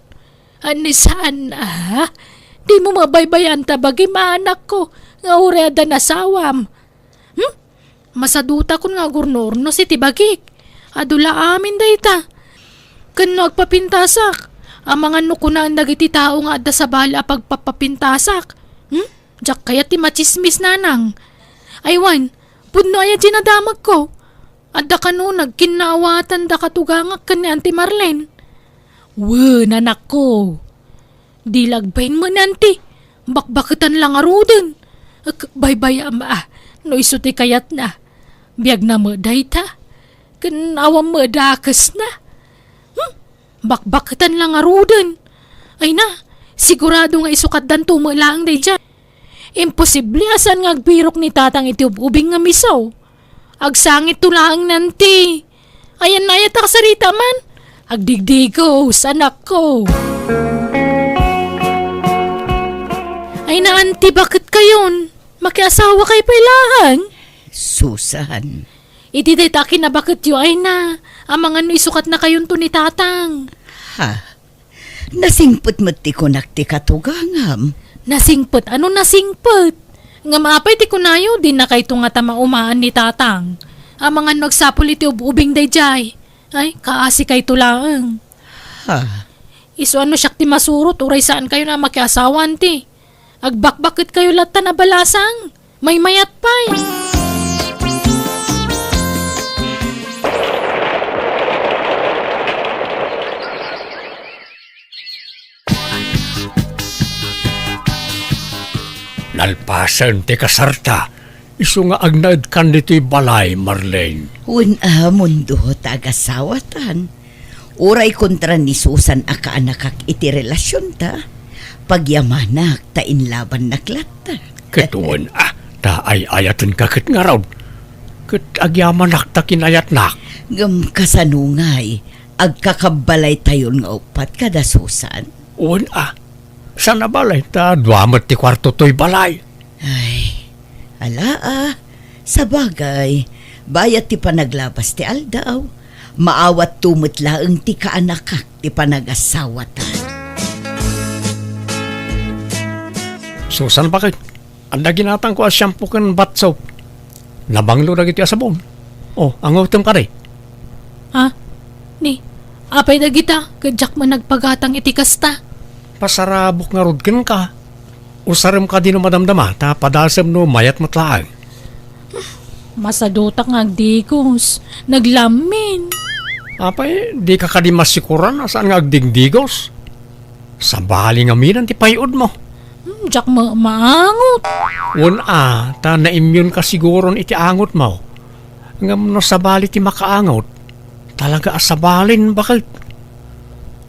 Anisaan di mo mabaybayan tabagi maanak ko. Nga uray adan asawam. Masaduta kon nga gurnor no si tibagik. Adula amin dayta. Kano agpapintasak. Ang mga nukunaan dagiti tao nga adda sa bala pagpapapintasak. Diyak kaya ti machismis nanang. Aywan, pudno aya ginadamag ko. Adda ka no, nagkinawatan da katugangak ka ni Auntie Marlene. Nanak ko. Di lagbayin mo nanti. Bakbakitan lang arudin. Baybay no isuti kayat na. Biyag na mo dayta. Kan awam madakas na. Bakbakatan lang arudan. Ay na, sigurado nga isukat dan tumalang day dyan. Imposible asan nga agbirok ni tatang iti ubing nga misaw. Agsangit tulaang nanti. Ayan na yata kasarita man. Agdigdigos, anak ko. Ay na, auntie, bakit kayon? Makiasawa kay pailahan?
Susan,
Iti daytakin na bakit yu ay na. Amang ano isukat na kayon to ni tatang.
ha? Nasingput mo ti kunak ti katugangam.
Nasingpet, ano nasingpet? Nga maapay ti kunayo, di na kay nga tama umaan ni tatang. Amang ano nagsapol iti ubing dayjay. Ay, kaasi kay tulaang.
Ha?
Iso ano siyak ti masurot, uray saan kayo na makiasawan ti. Agbakbakit kayo lata na balasang. May mayat pa'y.
Nalpasan ti kasarta. Isu nga agnaid kan dito'y balay, Marlene.
Una mundo tagasawatan. Uray kontra ni Susan akaanakak iti relasyon ta. Pagyamanak ta inlaban naklata.
Ketuan ta ay ayatan kakit nga raw. Ket agyamanak ta kinayat nak.
Ngam kasanungay, agkakabalay tayon nga upat kada Susan.
Uwan sana balay ta duamat ti kwarto to'y balay.
Ay, sa bagay, bayat ti panaglabas ti aldaw, maawat tumutlaeng ti kaanakak ti panagasawatan.
Susan, bakit? Anda ginatang ko as shampoo kan bath soap. Nabanglo na giti asabon. Oh, ang utom ka rin.
Ha? Ni, apay na kita, kadyak man nagpagatang iti kasta.
Pasarabok nga rudkin ka. Usaram ka din no madamdama, ta padasam no mayat matlaang.
Masadotak nga agdigos, naglamin.
Apay, di ka kadi masikuran asaan nga agdigdigos. Sa bali nga minan ti payod mo.
Diyak maangot.
Ta na-immune ka siguron iti angot mo. Ngam no sa bali ti makaangot. Talaga asabalin, bakit?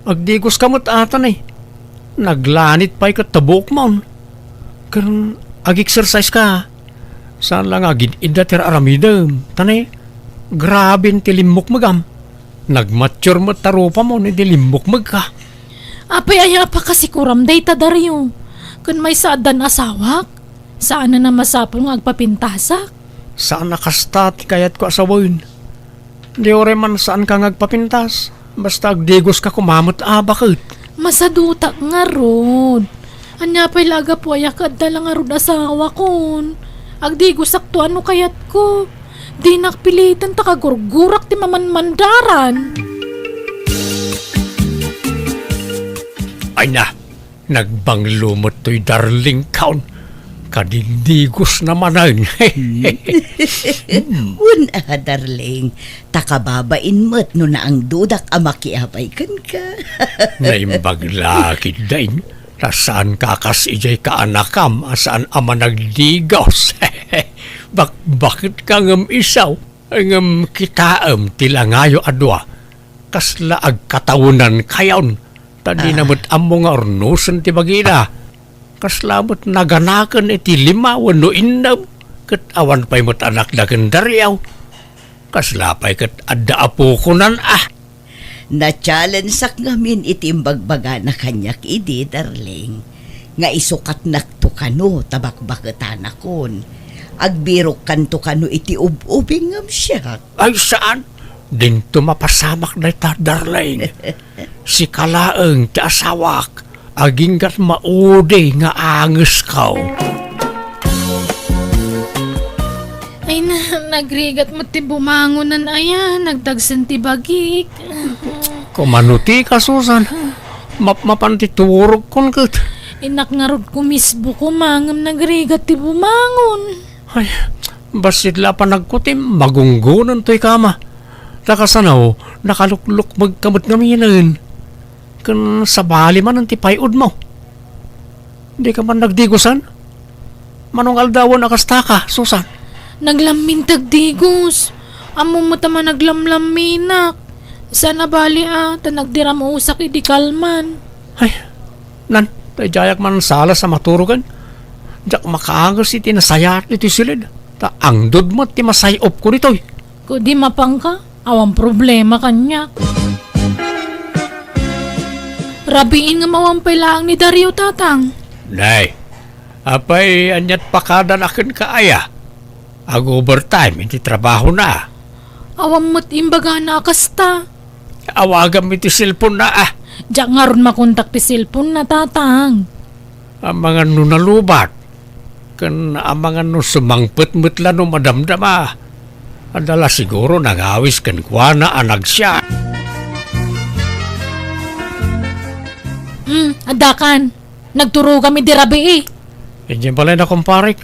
Agdigos ka mo't atan eh. Naglanit pa'y katabok mo. Kung ag-exercise ka, saan lang agin idatir aramidam. Tanay, grabe ti limok magam. Nagmature mo tarupa mo ni di limok mag ka.
Apay aya pa kasi kuram day tadaryo. Kung may saadan asawak, saan na masapol nga agpapintasak?
Saan nakastat kayat ko asawin? Di ore man saan ka ngagpapintas. Basta agdigos ka kumamot bakit?
Masadutak nga rod. Anya pa'y laga po ayakad na lang nga rod asawa kon. Agdigo sakto ano kayat ko. Di nakpilitan takagurgurak ti mamanmandaran.
Ay na, nagbanglumot to'y darling count. Kadindigos naman ay.
Una, darling, takababain mo't no na ang dudak amakiabay kan ka.
Naimbagla dain. Saan kakas ijay kaanakam asaan ama nagdigos. Bakit ka ngam isaw? Ngam kitaam tilangayo adwa. Kasla agkatawunan kayon. Tadi namut amo nga ornusan ti bagina. Kaslamot naganakan iti limawan no indam. Kat awan pa'y mo't anak na kendaryaw. Kaslapay kat adda apo kunan
Na-challenge sak ngamin itimbagbaga na kanyak idi, darling. Nga isukat nakto kano tabakbakatan akon. Agbirok kanto kano iti ubing ngam siya.
Ay saan? Dinto mapasamak na ita, darling. Si kalaeng ti asawak. Aginggat maude nga anges kaw.
Ay na, nagrigat mo ti bumangunan aya, nagdagsan ti bagik.
Kumanuti ka, Susan. Mapantituro kon kat.
Inak nga rod kumisbo ko mangam nagrigat ti bumangon.
Ay, basit la pa nagkutim, magunggunan to'y kama. Takasanaw, nakalukluk magkamot ngaminan. Kan sa bali man ang tipayod mo. Di ka man nagdigusan? Manong aldawan akasta ka, Susan?
Naglamintag digos. Amo mo tama naglamlam minak. Sana bali nagdira mo usak idi kalman.
Ay, nan, tayo jayak man sala sa maturugan. Diyak makaangas iti nasayat iti silid. Ta angdod mo ti masayop ko nito.
Kung di mapang ka, awang problema kanya. Rabiin nga mawampay lang ni Dario tatang.
Nay, apay anyat pakadan akin kaaya. Ag overtime, iti trabaho na.
Awang mo't imbaga na kasta.
Awagam iti cellphone na
Diyak nga ron makontak ti cellphone na tatang.
Ang mga nunalubat. Kan ang mga sumangpet-met lang madamdama. Adala siguro nangawis kan kwa na anag siya.
Adakan. Nagturo kami di rabi
Diyan pala na kumparik.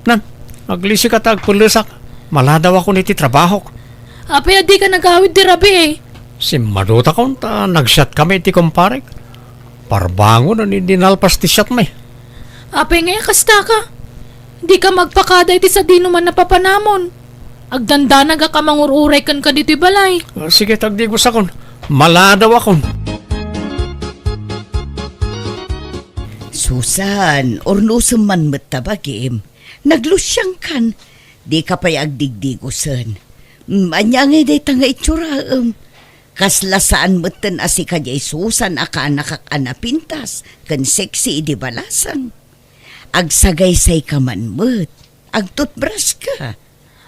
Nan, maglisi ka tagpulisak. Maladaw ako niti trabaho.
Apay adi ka nagawid di rabi
Si Maduta ko, nag-shot kami iti kumparik. Parbango na dinalpas ti shot may.
Apay nga kasta ka. Di ka magpakada iti sa di naman napapanamon. Agdanda naga ka mangururay kan ka dito'y balay.
Sige, tagdigos akon. Maladaw akon.
Susan, ornusam man matabagim. Naglusyang kan. Di ka pa'y agdigdigusan. Anya nga day tanga itsura. Kaslasaan matan asi kanyay Susan aka nakakaanapintas. Kan sexy di balasan. Agsagaysay ka man mat. Agtutbras ka.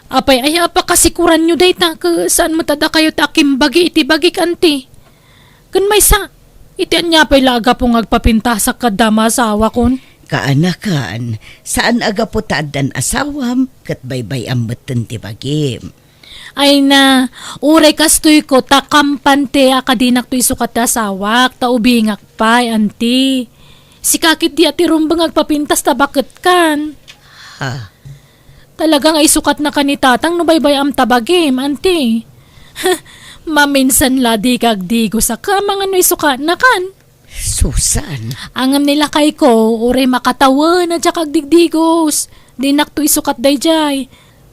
Apay ay apa kasikuran nyo day ta saan matada kayo ta kimbagi iti bagi kanti. Kan may sa iti anya pa'y laga pong agpapinta sa kadama asawa kon.
Kaanakan, saan aga po taadan asawam kat baybay amatan ti bagim.
Ay na, uray kastoy ko takampante akadinak to isukat ta asawak ta ubingak pa anti. Si kakit di ati rumbang agpapintas ta bakit kan.
Ha?
Talagang ay sukat na kanitatang no baybay am tabagim, anti. Maminsan la di kagdigo sa ka mga no isukat na kan.
Susan,
Angam nila kay ko, uray makatawan na siya kagdigdigos. Di nakto isukat dayjay.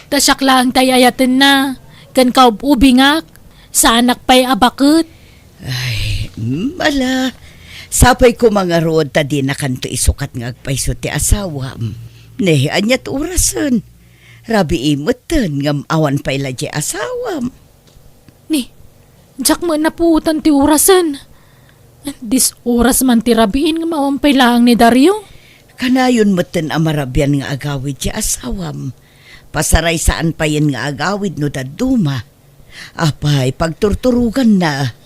Tasyak lang tay ayaten na. Kan ka ubingak, sa anak pa'y abakot.
ay, mala. Sapay ko mga rood ta di na kanto isukat nga agpaiso ti asawam. Nehi anyat urasan. Rabi imutan ngam awan pa'y ladya asawam.
Ni, jak mo naputan ti urasan. Dis oras man ti rabiin nga mawampay lang ni Dario.
Kanayon mutan amarabyan nga agawid ti asawam. Pasaray saan pa yan nga agawid no daduma. Apay, pagturturugan na.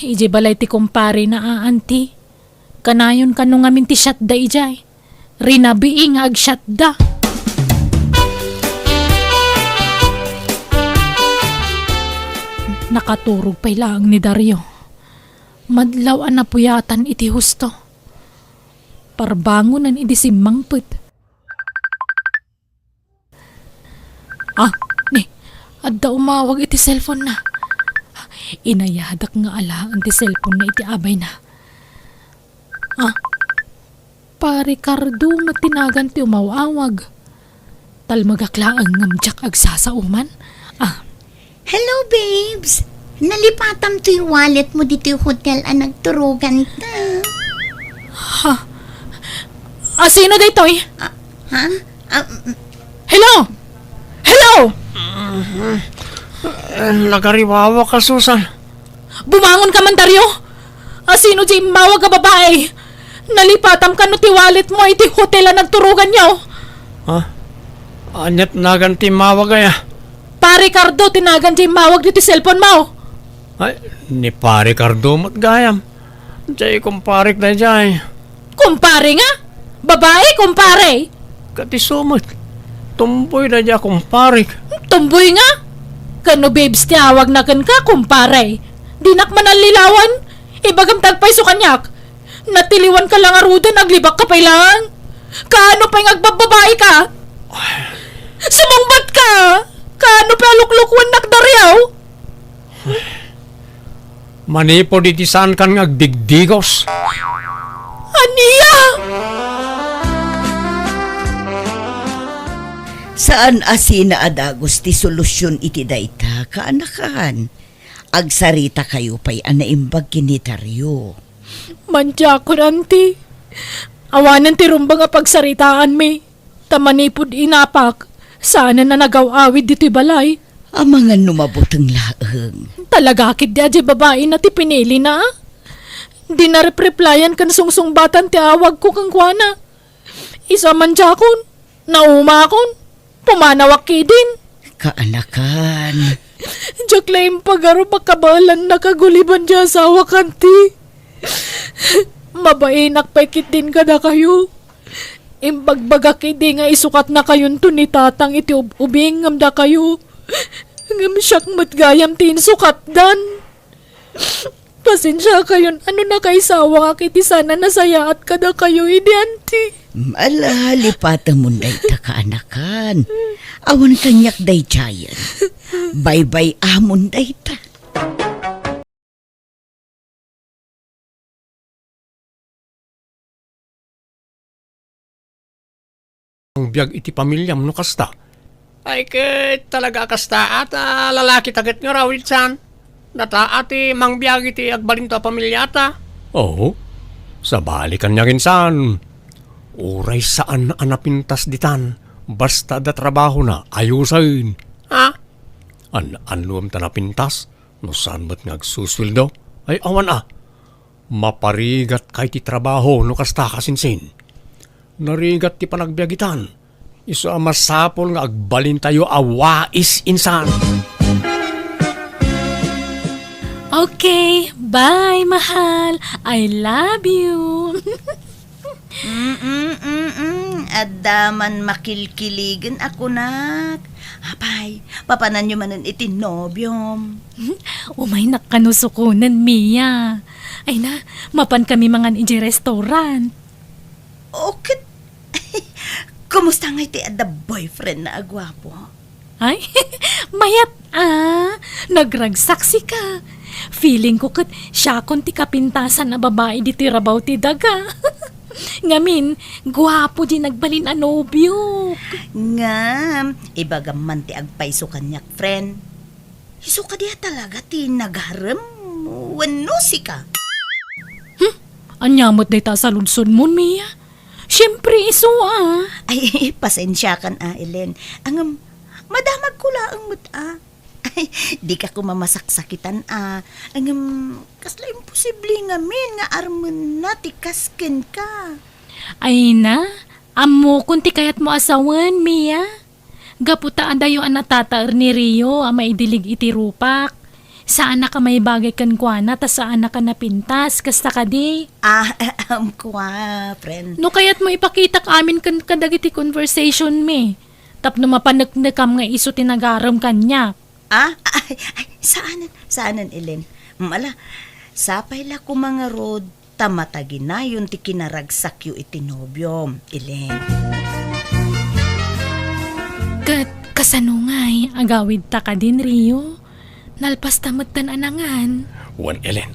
Iji balay ti kumpare na aanti. Kanayon kanong amin ti shotda ijay. Rinabiing ag shotda. Nakaturog pa'y lang ni Dario. Madlaw na puyatan iti husto. Parbangonan iti simangpet. Ni, adda umawag iti cellphone na. Inayadak nga alaan ti cellphone na iti abay na. Pa Ricardo matinagan ti umawawag. Talmagaklaan ngamjak agsasauman.
Hello, babes. Nalipatam to yung wallet mo dito yung hotel nagturugan ta.
Sino daytoy?
Ha?
Hello? Hello?
Nagariwawa ka, Susan.
Bumangon ka man, Dario. Sino di mawag ka babae? Nalipatam ka no ti wallet mo iti hotel nagturugan niyo.
Anyat naganti mawag ay
Pa Ricardo, tinagan di mawag dito cellphone mo.
Ay, ni pare Cardo matgayam. Jay kumparik na jay.
Kumpare nga? Babae, kumpare.
Kati sumot. Tumboy na jay kumparik.
Tumboy nga. Kano babes tiyawag na kan ka, kumpare. Dinak man ang lilawan. Ibagam tagpay so kanyak. Natiliwan ka lang arudan, naglibak ka pa lang. Kaano pa yung agbababae ka? Sumangbat ka! Kaano pa luklukwan nakdaryaw?
Manipo diti saan kan ngagdigdigos.
Aniya!
Sa Saan asina adagos ti solusyon iti dayta, kaanakan? Agsarita kayo pa'y anaimbag kinitaryo.
Mantya ko nanti. Awanan ti rumba nga pagsaritaan mi. Tamanipod inapak. Sana na nagaw-awid dito balay.
Amangan numabutang laeng.
Talaga kid di aja babae na ti pinili na. Di na replyan kan sungsungbatan ti awag ko kang kuana. Isa man jakon. Nauma akon. Pumanawak din.
Kaanakan.
Jaklaim pagaro makabalan nakaguliban di asawa kanti. Mabainak paikit din kada kayo. Imbagbaga kidi nga isukat na kayon to ni tatang iti ubing ngamda kayo. Ngam siyak matgayam tin sukat dan. Pasensya kayon ano na kaisawa nga kiti sana nasayaat kada kayo idianti.
Malalipatan mo day ta kaanakan. Awan kanyak day tiyan. Bye-bye amon day ta.
Ang biyag iti pamilyam no kasta. Ay talaga kasta at lalaki tagat nga rawid san. Nata ati mang biyag iti agbalin to pamilyata. Oo, sa balikan niya ginsan. Uray saan na anapintas ditan. Basta da trabaho na ayusain. Ha? Anluam ta napintas. No saan ba't ngagsuswildo? Ay awan Maparigat kay ti trabaho no kasta kasinsin. Narigat ti panagbiagitan. Iso masapol nga agbalin tayo awais insan.
Okay, bye mahal. I love you.
Adaman makilkiligan ako nak. Apay, papanan nyo manan iti nobyom.
Umay nakanusukunan, Mia. Ay na, mapan kami mga iji restaurant.
Okay. Kumusta nga iti ada boyfriend na agwapo?
Ay, mayat nagragsaksi ka. Feeling ko kat siya kon ti kapintasan na babae di tirabaw ti daga. Ngamin, guwapo di nagbalin a nobyo.
Ngam, ibagam man ti agpaiso kanyak, friend. Iso ka diya talaga ti nagharem. Wano si ka?
Anyamot day ta sa lunsod mo, Mia. Siyempre, iso
Ay, pasensya kan Ellen. Ang madamag ko laang mo't Ay, di ka ko mamasaksakitan Ang kasla imposible nga min nga arman na ti kasken ka.
Ay na, amo kunti kayat mo asawan, Mia. Gaputaan dayo ang natataar ni Rio ang maidilig iti rupak. Saan na ka may bagay kan kuana, ta saan na ka napintas, kasta ka di.
Kwa, friend.
No kayat mo ipakita ka amin kan kadagiti conversation me. Tapno mapanagnagam nga iso tinagaram kanya.
Saanan, Ellen? Mala, sapay la ko mga road, tamatagi na yun ti kinaragsak yu itinobyo, Ellen.
Kasanungay, agawid ta ka din, Rio. Nalpas tamad anangan.
Wan Ellen,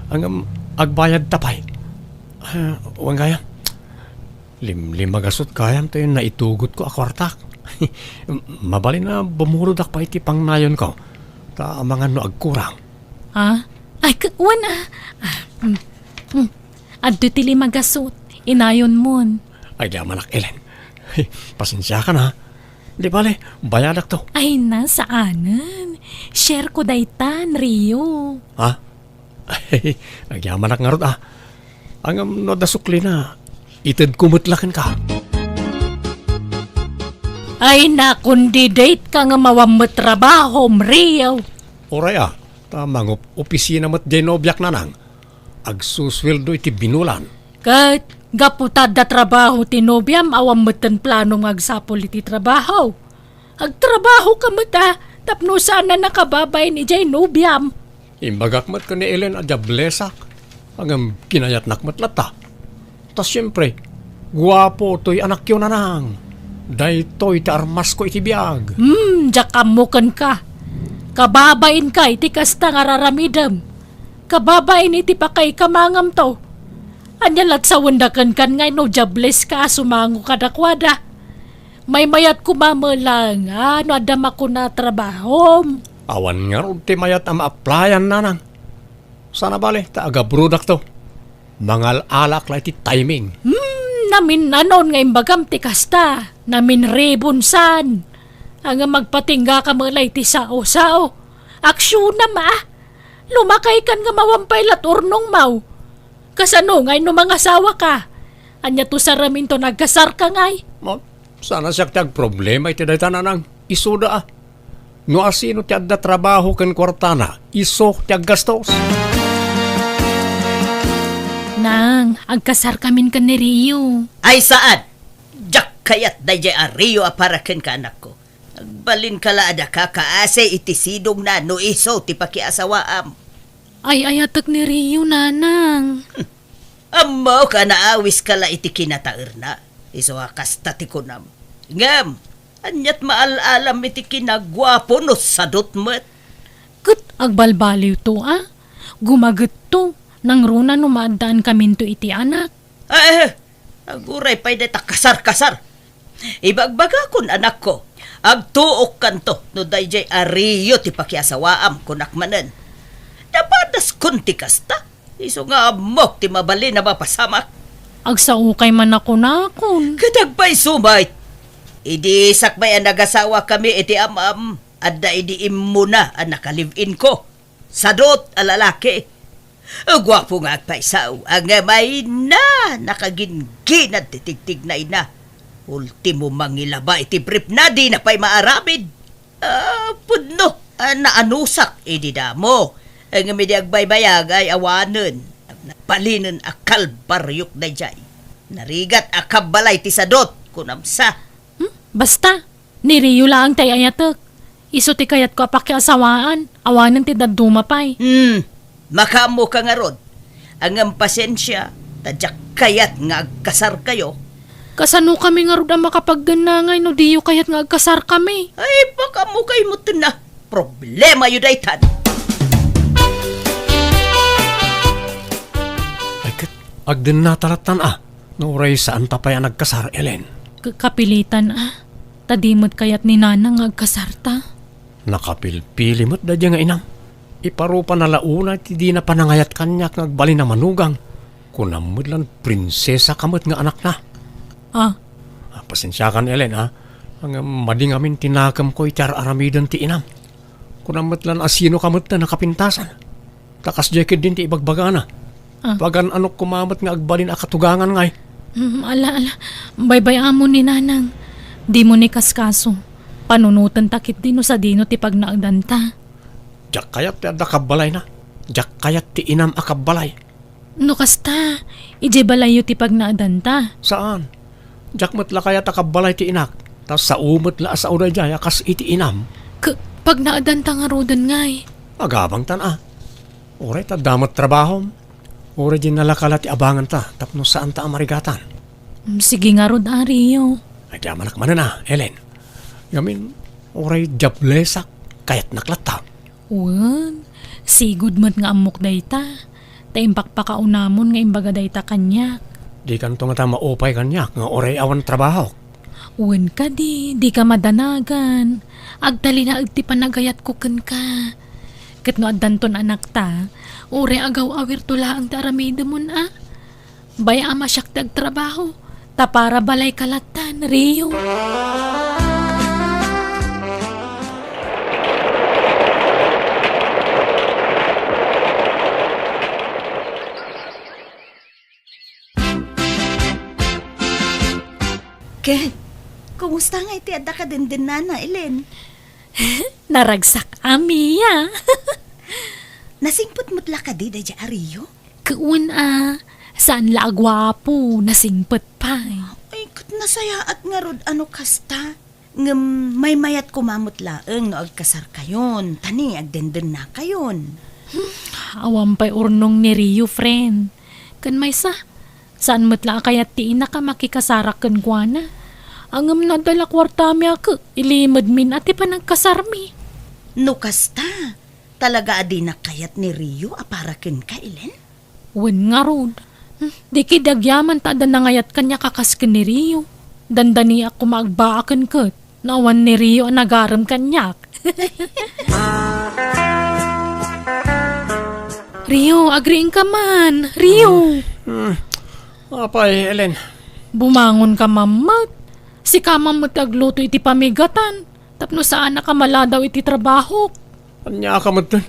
ang agbayad tapay. Wan kaya. Limagasot kayam tayo na itugot ko akwartak. Mabali na bumurudak pa iti pang nayon ko. Ta mga no agkurang.
Ay, wan Adto ti limagasot. Inayon mon.
Ay di manak Ellen. Pasensya ka na. Di bale, bayadak to.
Ay na, saanan? Share ko daytan, Rio.
Ay, nagyamanak nga rod Ang no dasukli na, itad kumutlakan ka.
Ay na, kundi date ka nga mawamot trabaho, Rio.
Oray tamang opisina mo't genobyak na nang. Agsusweldo iti binulan.
Kat, gaputad da trabaho tinobyam, awamot tan planong agsapol iti trabaho. Agtrabaho ka mata, tapno saan na nakababay ni Jay Nobyam.
Imbagak mat ka ni Ellen adya blesak. Ang kinayat nakmat lata. Tas siyempre, guwapo to'y anak yun na nang. Daytoy ti armas ko iti biyag.
Jakamukan ka. Kababain ka iti kasta nga raramidam. Kababain iti pa kay kamangam to. Anyalat sa wandakan kan ngay no jables ka sumango kadakwada. May mayat ko mamalang, ano adama ko na trabaho.
Awan nga ron ti mayat ang ma-applyan nanang. Sana bale, taaga-brudak to. Mangal alak lang ti timing.
Namin nanon nga imbagam ti kasta. Namin rebonsan. Ang magpatingga ka malay ti sao-sao. Aksyon na ma. Lumakay kan nga mawampay lat urnong mau. Kasano ngay no mga asawa ka. Anya to sa ramin to nagkasar ka ngay.
Sana siya tiyag problema iti dayta nanang. Isuda ah. No asino tiyag da trabaho ken kwartana. Iso tiyag gastos.
Nang, agkasar kamin ka ni Rio.
Ay saan? Jak kayat dayjay Rio aparaken ka anak ko. Agbalin kala ada ka kaase iti sidong na no iso ti pakiasawaam.
Ay ayatak ni Rio, nanang.
Amaw ka naawis kala iti kinataer na. Iso kasta ti kunam. Ngam, anyat maalalam iti kinagwapo no sadot met.
Kat agbalbaliw to Gumagat to. Nang runa numadaan kamin to iti anak.
Aguray pa'y deta kasar-kasar. Ibagbaga kun anak ko. Agtuok kanto no dayjay Rio ti pakiasawaam kunakmanen. Napadas kun ti kasta. Iso nga amok ti mabali na mapasamak.
Agsaukay man ako nakon.
Kadagpay sumay. Idi sakbay ang nagasawa kami iti amam. Adda idi immuna ang nakalive-in ko. Sadot alalaki. Gwapo nga agpaisaw. Ang may na nakaginginad titigtig na ina. Ultimo mangilaba iti brief na di na pa'y maarabid. Pudno. Naanusak idi damo. Ang may agbaybayag ay awanen. Palinen akal baryok na jay. Narigat akabalay ti sadot kunamsa.
Basta, ni Rio lang tay ayatek. Iso ti kayat ko apakiasawaan. Awanan ti dadumapay.
Makamo ka nga rod. Ang pasensya, tadyak kayat nga agkasar kayo.
Kasano kami nga rod ang makapagdanangay no diyo kayat nga agkasar kami.
Ay, baka mo kayo mo na. Problema yun daytan.
Ay kat, agden na talatan Nauray saan tapay ang nagkasar, Ellen.
Kapilitan Tadimot kayat ni nanang nga agkasarta.
Nakapilpili mo't dadya nga inam. Iparupa na launa ti di na panangayat kanyak nagbali na manugang. Kunamod lang prinsesa kamot nga anak na. Pasensya kan Ellen Ang mading amin tinakam ko itar aramidan ti inam. Kunamot lang asino kamot na nakapintasan. Takas jacket din ti ibagbaga na. Pagan anok kumamot nga agbalin akatugangan ngay.
Ala. Baybay amo ni nanang. Di mo ni kaskaso. Panunutan takit dino sa dino ti pagnaagdanta.
Jak kayat ti adda kabalay na. Jak kayat ti inam akabalay.
No kasta, ije balayo ti pagnaadanta.
Saan? Jak matla kayat akabalay ti inak. Tas sa umot la sa uday jaya kas iti inam.
Pagnaadanta nga rodan ngay.
Agabang tan Oray ta damat trabaho. Oray din nalakala ti abangan ta. Tapno saan ta amarigatan.
Sige nga rod Rio.
Ay di amanak manan Ellen. Yamin, oray jablesak kayat naklata.
Wan, sigud mat nga amok dayta. Taimpak pa kaunamon nga imbaga dayta kanyak.
Di kanto nga ta maupay kanyak nga oray awan trabaho.
Wan ka di ka madanagan. Agdali na agti panagayat ko ken ka. Ket no addanton anak ta, oray agaw awir tula ang taramida mon Baya ama siyak trabaho. Ta para balay kalatan, Rio.
Ken, kumusta nga iti adda ka din nana, Ellen?
Naragsak amiya.
Nasingpot mo't ka di dayjay Rio?
Kuun saan la agwapo, nasingpot pa.
Ay, kat nasaya at nga rod ano kasta. May mayat kumamot laeng no agkasar kayon. Tani, agdenden na kayon.
Awam pa'y urnong ni Rio, friend. Kan may saan matla kayat ti ina ka makikasarak kan guana. Angam na dala kwartami ako, ilimad min ati pa nagkasarmi.
No kasta, talaga adi na kayat ni Rio aparakin ka, Ellen?
Wen nga rod. Di kidagyaman ta da nangayat kanya kakaskin ni Rio. Dandani ako maagbaakan kat. Nawan ni Rio ang nagaram kanyak. Rio, agreeing ka man. Rio.
Apay, Ellen.
Bumangon ka mamat. Si ka mamat agluto iti pamigatan. Tapno saan na ka maladaw iti trabaho.
Anya ka mo dun.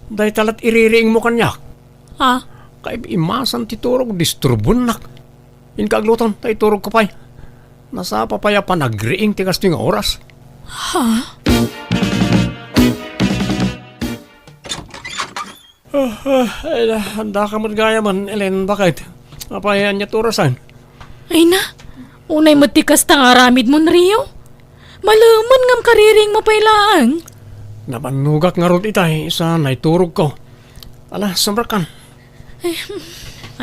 Dahil talat iririing mo kanyak.
Ha?
Kay imasan ti turog, disturbon nak. In kagluton, tayo turog ko pa'y. Nasa papaya pa nagriing ti kasto nga oras.
Ha?
Ay, handa ka mo't gaya man, Ellen, bakit? Apay, anya turasan.
Ay na. Unay matikas tang aramid mo, Rio. Malaman ngam kariring mo pailaan.
Napanugak nga rod itay, isa naiturog ko. Ala, samrakan.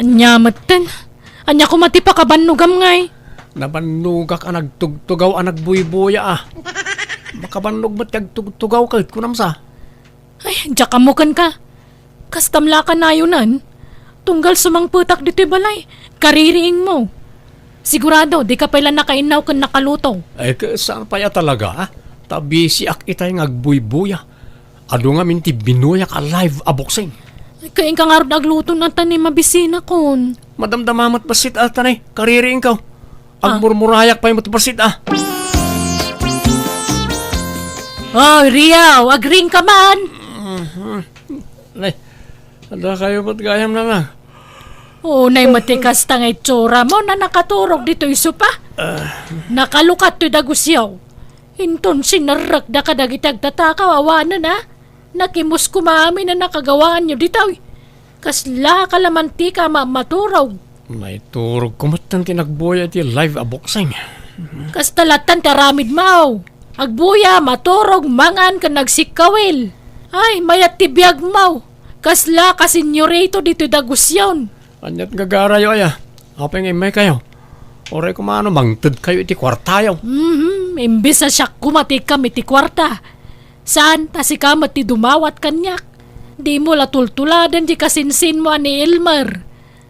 Anya matan. Anya ko matipa ka banugam ngay.
Napanugak ang nagtugtugaw ang nagbuybuya ah. Makabannog ba't nagtugtugaw kahit kunamsa?
Ay, diya kamukan ka. Kastamla ka na yunan. Tunggal sumang putak dito'y balay. Kaririing mo. Sigurado, di ka pala nakainaw kan nakaluto.
Ay, saan pa ya talaga ah? Tabi si ak itay ngagbuybuya. Ado nga minti binuya ka live aboksing.
Ay, kain ka nga rin nagluto ng tanim mabisina kon.
Madamdamamat basit ah, tanay. Kaririing ka. Ang murmurayak pa yung matibasit ah.
Oh, Rio, agring ka man.
Ay, ada kayo ba't gayam na lang?
Unay matikas tang itsura mo na nakaturog dito isupa. Nakalukat to dagusyaw. Inton sinarak da ka dagitag tatakaw awanan na. Nakimus kumami na nakagawaan nyo dito. Kasla kalamanti ka maturog.
May turog kumatan kinagboya ti live aboksing.
Kastalatan taramid mau. Agbuya, maturog, mangan ka nagsikawil. Ay, mayat tibiyag mau. Kasla ka senyorito dito dagusyon.
Anyat gagarayo aya. Apeng imay kayo. Oray kumano mangtad kayo iti kwartayo.
Imbis na siya kumati kami ti kwarta. Saan ta si kamat ti dumawat kanyak? Di mo latultuladan di kasinsin mo ani Elmer.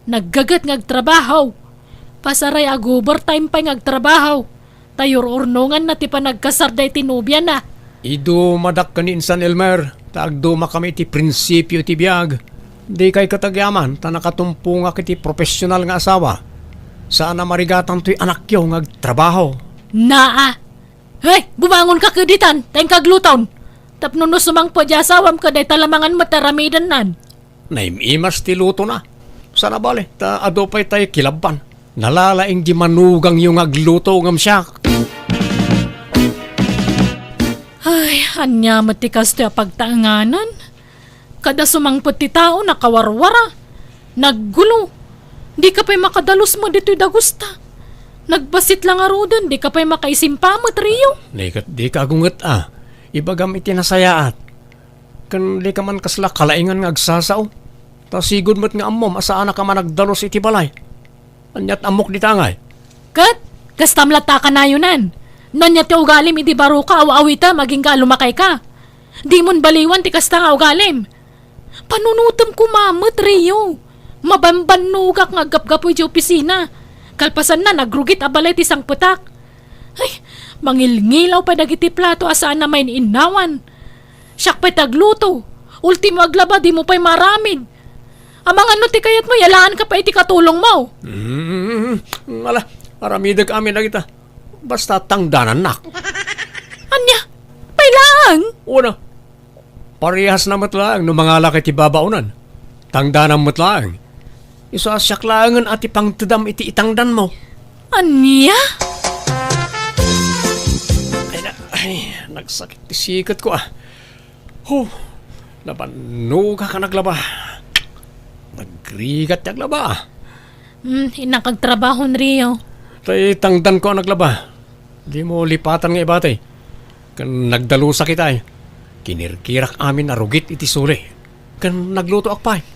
Naggagat ngagtrabaho. Pasaray ag overtime pa ngagtrabaho. Tayor urnungan na ti panagkasarday tinubya na.
Ido madak kanin San Elmer. Taagduma kami iti prinsipyo ti biyag. Di kay katagyaman ta nakatumpunga kiti profesional nga asawa. Saan na marigatan to'y anak yo ngagtrabaho.
Naa! Hey, bumangon ka kaditan, tayong kagluton. Tapno no sumang pa di asawam ka day talamangan mataramidan nan.
Naimimas ti luto na. Sana bale, ta adopay tayo kilaban. Nalalaing di manugang yung agluto ngam siya.
Ay, anya matikas ti pagtaanganan. Kada sumangpot ti tao nakawarwara. Naggulo. Di ka pa'y makadalos mo dito'y dagusta. Nagbasit lang arudan, di ka pa'y makaisimpamot, Rio.
Di ka agungat ah. Ibagam iti nasayaat. Kan di ka man kasla kalaingan nga agsasaw. Ta sigod mo't nga amom asaan na ka man nagdalos iti balay. Anyat amok di tangay.
Kat, kastamlata ka na yunan. Nanya ti ugalim iti baro ka awawita maging ka lumakay ka. Di mon baliwan ti kasta nga ugalim. Panunutam kumamot, Rio. Mabambanugak nga gap-gapoy di opisina. Kalpasan na nagrugit abalay ti sang putak. Ay, mangilngilaw pa dagiti plato asaan na may inawan. Siyak pa'y tagluto. Ultimo aglaba di mo pa'y maramid. Amang ano ti kayat mo, yalaan ka pa iti katulong mo.
Ala, aramidag amin na kita. Basta tangdanan nak.
Anya, pailang.
Una, parehas na matlaang no mga laki ti babaunan. Tangdanan matlaang. Isasyak laangan at ipangtadam iti itangdan mo.
Anya?
Ay, nagsakit ti sikat ko ah. Napanuga ka naglaba. Nagrigat naglaba ah.
Inakagtrabaho, Rio.
Tay tangdan ko ang naglaba. Di mo lipatan nga ibatay. Kan nagdalusa kita eh. Kinirkirak amin na rugit iti suli. Kan nagluto akpay.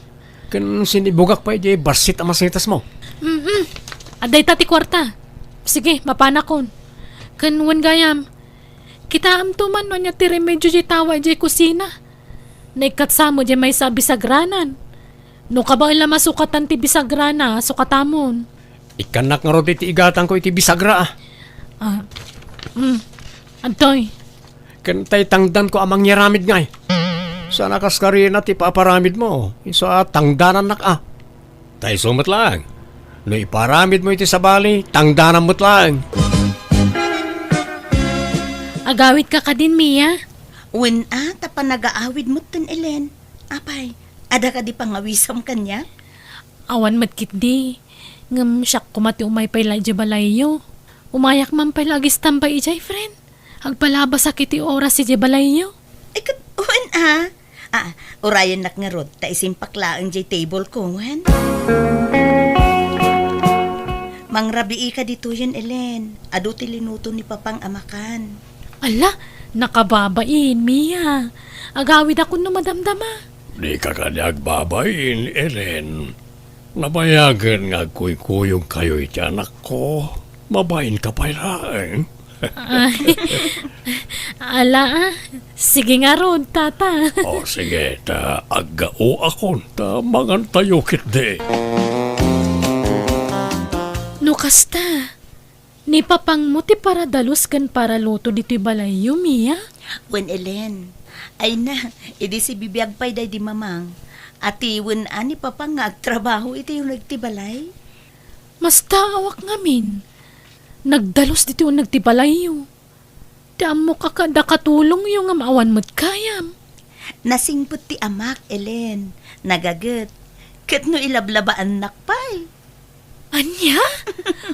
Kan sinibugak pa di basit ang masinitas mo.
Aday tati kwarta. Sige, mapanakon. Kanwan gayam. Kita amtuman no niya ti remedyo di tawa di kusina. Naikatsamo di may sa bisagranan. No ka ba ila masukatan ti bisagrana, sukatamon.
Ikanak nga ro iti igatan ko iti bisagra ah.
Antoy,
Kantay tangdan ko amang nyaramid ngay. Sana kaskarina ti paparamid mo. Isa tangdanan nak Tay sumat lang. No iparamid mo iti sa bali, tangdanan mo't lang.
agawit ka din, Mia.
Wen tapa nag-aawid mo tan Ellen. Apay, ada ka di pangawisam kanya?
Awan matkit di. Ngam siyak kumati umay pay laji balayo. Umayak man pay lagi stampay ijay, friend. Agpalabas sakit ti oras si balayo.
Ay, wen urayan nak nga rod, ta isimpak laang jay table ko, wen. Mangrabi ka dito yun, Ellen. Ado ti linuto ni Papang amakan.
Ala, nakababain, Mia. Agawid ako no madamdama.
Di ka kanyag babayin, Ellen. Nabayagan nga kuy-kuyong kayo iti anak ko. Mabayin ka pa lang.
Ala, sige nga ron, tata.
O sige, ta agao akon, ta mangantayokit de.
No kasta, ni papang mo ti para dalus kan para luto dito'y balayo, Mia.
Wen, Ellen. Ay na, idi si bibiyag pa'y day di mamang. Ati wen ani Papang nga agtrabaho iti yung nagtibalay.
Mas taawak ngamin. Nagdalos dito yung nagtibalayo. Daan mo kakada katulong yung amawan mo't kayam.
Nasingput ti amak, Ellen. Nagagat. Kat no ilablabaan nakpay.
Anya?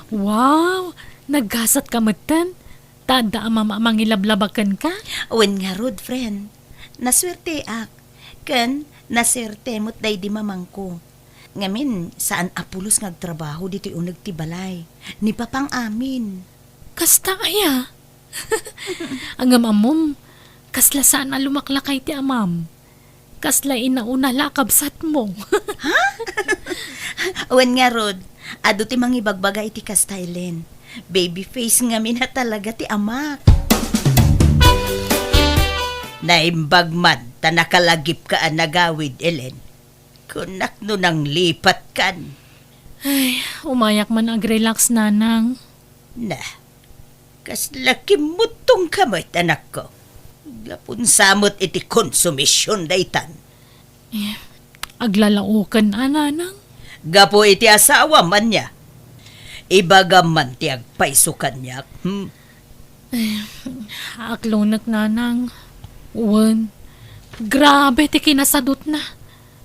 Wow! Naggasat ka matan. Tada amang ilablabakan ka?
Wen nga rod, friend. Naswerte ak. Kan, naswerte mo't day di mamang ko. Ngamin, saan apulos ngagtrabaho dito yung nagtibalay. Ni Papang amin.
Kasta kaya? Ang amam, kasla saan na lumaklakay ti amam. Kasla inauna lakabsat mo.
Wen nga rod, ado ti mangibagbaga iti kastylen. Baby face ngamin na talaga ti amak. Naimbagman, ta nakalagip ka nagawid, Ellen. Kunak no nang lipat kan.
Ay, umayak man ag-relax, nanang.
Na, kas laki mutong kamay, anak ko. Gapon samot iti konsumisyon daytan.
Aglalaukan, nanang.
Gapo iti asawa man niya. Ibagaman ti agpaiso kanyak.
Aklonak, nanang. Uwan. Grabe, ti kinasadot na.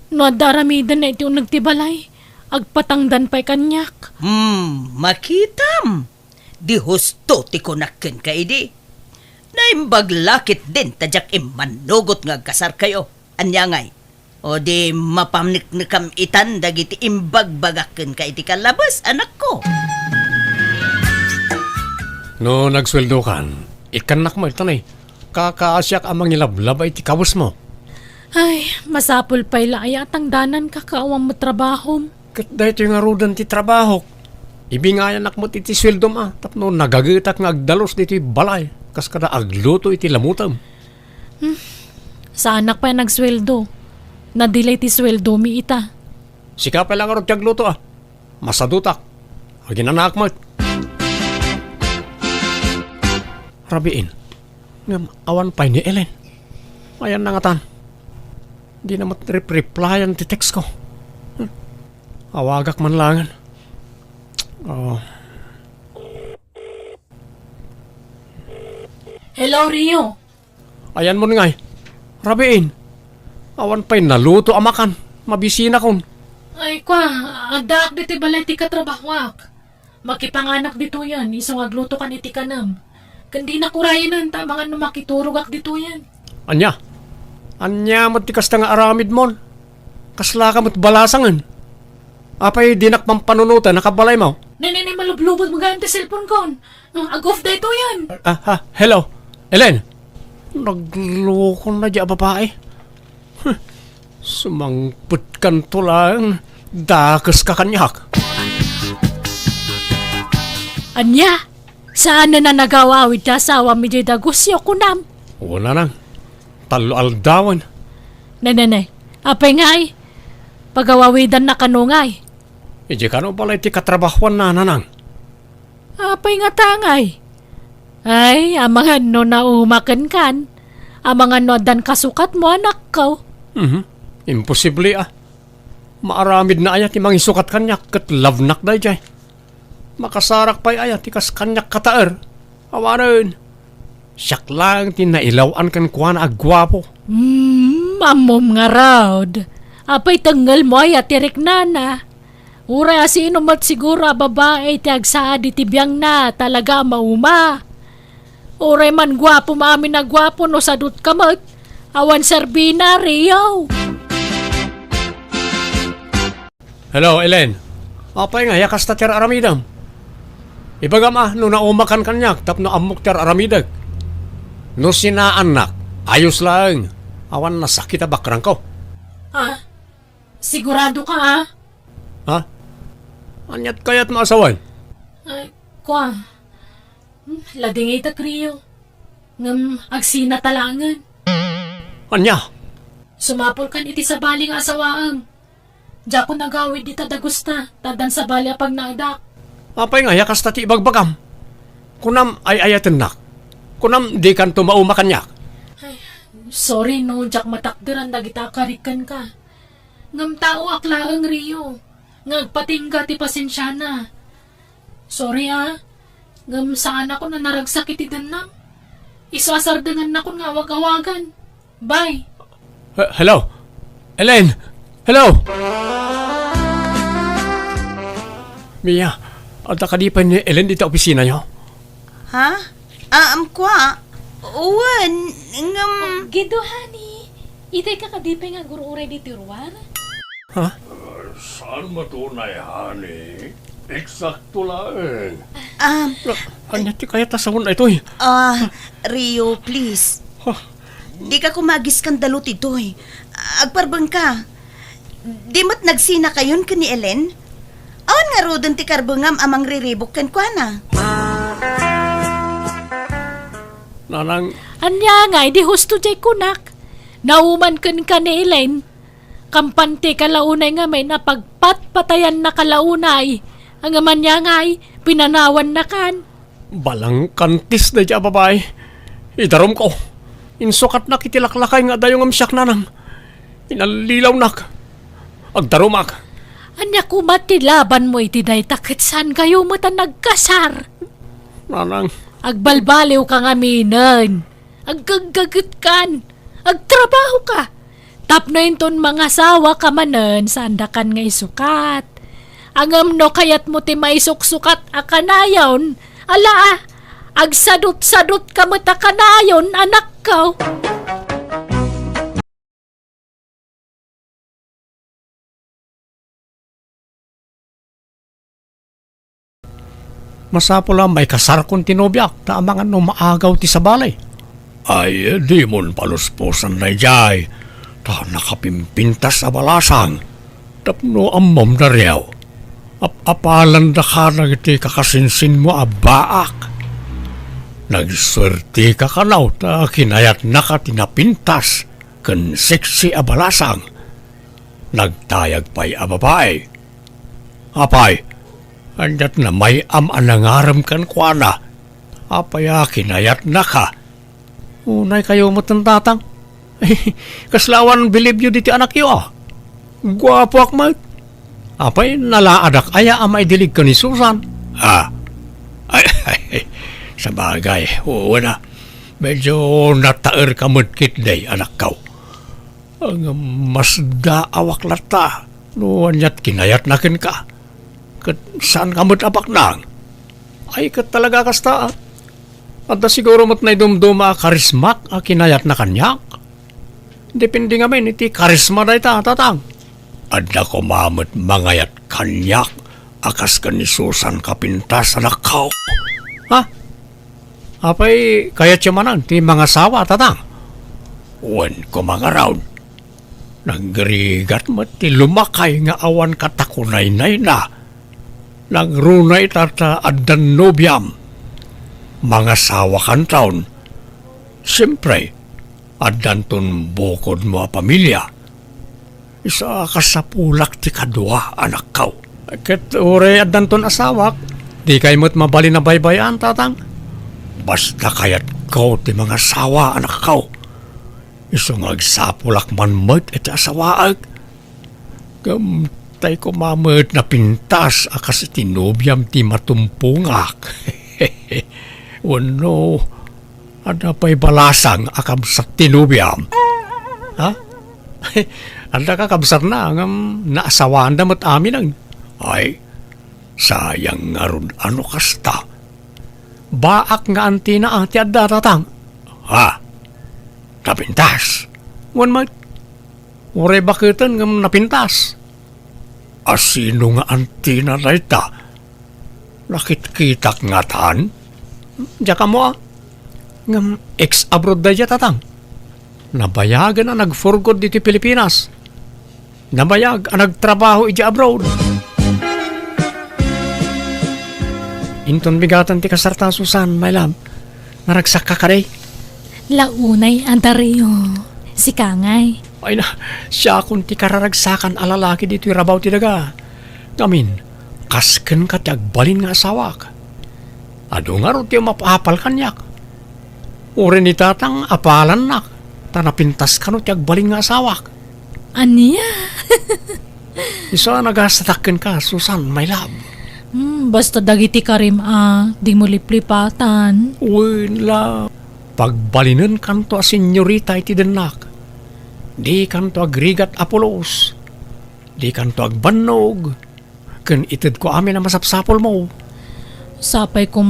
No adaramidan na iti yung nagtibalay. Agpatangdan pa'y kanyak.
Makitam. Di husto ti kunakken ka idi. Naimbaglakit din tadyak imanugot nga kasar kayo. Anyangay. O di mapamniknikam itan dagiti imbagbagakken ka iti kalabas, anak ko.
No nagsweldo kan, ikanak mo itanay. Kakaasyak amang ilablaba iti kawas mo.
Ay, masapul pa'y laayatang danan kakawang mo trabaho.
Kat dahito yung arudan ti trabaho. Ibingayan ak mo iti sweldo ma. Tapno nagagitak nga agdalos dito balay. Kas kada agluto iti lamutam.
Sa anak pa nagsweldo. Nadelay ti sweldo mi ita.
Sika pa lang arot agluto Masadutak. Aginanak mo. Rabiin. Ngam awan pa ni Ellen. Ayan na nga tan. Di na mat-replyan ti text ko. Awagak man langan.
Hello, Rio.
Ayan mo ngay. Rabiin. Awan pa'y naluto amakan. Mabisina kon.
Ay, kwa. Agdaak dito balay ti katrabahwak. Makipanganak dito yan. Isang agluto ka ni ti kanam. Kandi na kurayanan. Tamangan no makiturugak dito yan.
Anya? Anya matikas nga aramid mon. Kasla ka mo't balasangan. Apay dinak pampanunutan nakabalay mo.
Nenay malublubod magaan ti cellphone kon. Agof dito yan.
Hello. Ellen. Nagloko na dya babae. Sumangput kan to lang. Dakas ka kanyak.
Anya? Saan na nagawawid ta asawa mi jay dagusyo kunam?
Wala nang. Talo aldawan.
Nenay. Apay ngay. Pagawawidan na kanungay.
Ije ka no pala iti katrabahuan na nanang.
Apay nga tangay. Ay, amangan no naumakan kan. Amangan no dan kasukat mo anak ko.
Imposible Maaramid na ayat imang isukat kanyak kat lavnak day jay. Makasarak pa'y ayat ikas kanyak kataer. Awanan. Siyak lang tinailawan kan kuha na agwapo.
Amom nga raod. Apay tanggal mo ay atirik nana. Ura sino mat siguro babae ti agsaad iti biyang na talaga mauma. Ura man gwapo maamin na gwapo no sadut kamot. Awan serbina riyaw.
Hello, Ellen. Apay nga, yakas ta tiyar aramidam. Ibagam no naumakan kanyak, tapno amok tiyar aramidag. No sinaanak, ayos lang. Awan nasakit bakrang ko.
Sigurado ka
Ha? Anyat kayat maasawan?
Ay, kwa. Lading ita kriyo. Ngam agsina talangan.
Anya?
Sumapol kan iti sa bali nga asawaang. Diya ko nagawid di tadagusta, tadan sa bali pag naadak.
Apay nga, yakas tati ibagbagam. Kunam ay ayatan nak. Kunam di kan tumauma kanyak.
Sorry no, Jack matakdiran nagitakarikan ka. Ngam tao aklaang Rio. Ngagpatingga ti pasensyana. Sorry ngam saan ako na naragsak iti danam. Isasardangan na ko nga awag-awagan. Bye.
Hello? Ellen? Hello? Mia, ada ka di pa ni Ellen dito opisina nyo?
Ha? Kwa? Uwan, ngam...
Gido, honey. Itay ka kadipay nga guru ure di tiruar.
Ha?
Saan matunay, honey? Eksakto lang.
Anya ti kaya tasawon na ito
Rio, please. Di ka kumagis kang dalot ito Agparbang ka. Di mo't nagsina kayon ka ni Ellen? Awan nga rodon ti karbungam amang riribok kan kwa na.
Nanang...
Anya nga, di husto jay kunak. Nauman kan ka ni Elaine. Kampante kalaunay nga may napagpatpatayan na kalaunay. Ang aman niya nga pinanawan na kan.
Balang kantis na dya babae. Idarom ko. Insukat na kitilaklakay nga dayong amsyak nanang. Inalilaw nak. Agdarumak.
Anya kumatilaban mo iti day takit saan kayo mo ta nagkasar.
Nanang...
Agbalbaliw ka nga minan. Agkagagat kan. Agtrabaho ka. Tapno inton mga sawa ka manan sandakan nga isukat. Angam no kayat mo ti maisuksukat akanayon. Ala agsadot-sadot ka mo ta kanayon anak ko.
Masapo lang may kasarkon tinobyak ta amangan no maagaw ti sa balay.
Ay, di mon palusposan na jay. Ta nakapimpintas sa balasang.
Tapno amom na riyaw. Apalan da ka na iti kakasinsin mo abaak. Nagswerte ka kanaw ta kinayat na ka tinapintas kan seksi abalasang. Nagtayag pa'y ababae. Apay, andat na may anangaram kan kwa na. Apay kinayat na ka. Unay kayo mo tantatang. Kaslawan believe you diti anak yo Gwapo akmat. Apay nalaadak aya amay dilig ka ni Susan.
Ay, sa bagay, na. Medyo nataer ka mudkit day, anak kaw.
Ang mas daawak lata. No anyat kinayat nakin ka. Kat saan ka mo't apak nang? Ay kat talaga kasta. At siguro mo't na dumduma karismak a kinayat na kanyak. Depende nga men iti karisma na ita tatang.
Adda ko mamot mangayat kanyak. Akas ka ni Susan kapintas, anak kaw.
Ha? Apay kayat siya manan ti mga sawa tatang.
Wan ko mga round.
Nagrigat mo ti lumakay nga awan katakunay-nay na. Nagrunay tata addan nobyam. Mga sawa kan taon. Siyempre, addan ton bukod mo a pamilya. Isa ka sa pulak ti kadwa, anak kaw. Ket ure addan ton asawak, di kay mo't mabali na baybayan tatang.
Basta kayat ko ti mga sawa anak kaw. Iso nga agsapulak man mat iti asawaag. Tay ko mamat na pintas akas tinubyam ti matumpungak. Wano, ada pa'y balasang akam sa tinubyam. Ha? Anda ka kabsar na ngam naasawaan damat amin ang. Ay, sayang nga ron ano kasta. Baak nga antina ang ti adaratang. Ha? Napintas. Wan mat. Uray bakitan ngam napintas. Asino nga antina na ita? Nakit-kitak nga tan? Diya ka mo ngam ex-abroad da diya tatang. Nabayagan na nag-forgod dito Pilipinas. Nabayag ang nagtrabaho iti abroad. Inton bigatan ti kasarta Susan, my love. Naragsak ka kaday.
Launay Andario. Si Kangay.
Ay na, siya kung ti kararagsakan alalaki dito rabaw ti daga. Ngamin, kasken ka ti agbalin nga asawak. Ado nga ro ti mapapal kanyak. Uri ni tatang apalan nak. Tanapintas ka no ti agbalin nga asawak.
Aniya?
Isa nagasatakken ka, Susan, my love.
Basta dagiti karim di mo liplipatan.
Uy, la. Pagbalinan kanto a senyorita iti denak. Di kanto agrigat Apolos. Di kanto agbannog. Ken ited ko amin na masapsapol mo.
Sapay ko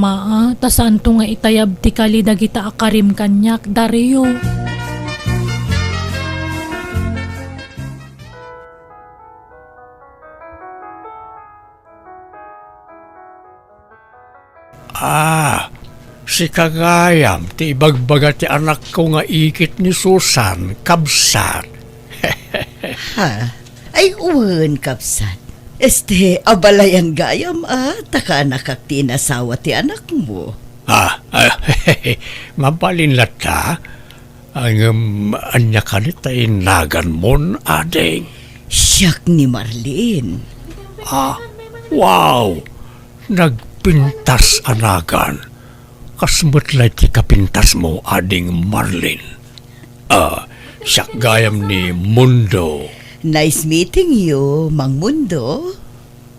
tasan to nga itayab ti kali dagita akarim kanyak, Dario.
Si Kagayam, ti ibagbaga ti anak ko nga ikit ni Susan, kabsat.
Ha? Ay, uwan, kapsat. Abalayan gayam, taka nakak tinasawa ti anak mo.
Mabalin lata, ang anya ka ni tainagan mon, ading.
Siyak ni Marlene.
Wow! Nagpintas anagan. Kasmutlay ti kapintas mo, ading Marlene. Siyak gayam ni Mundo.
Nice meeting you, Mang Mundo.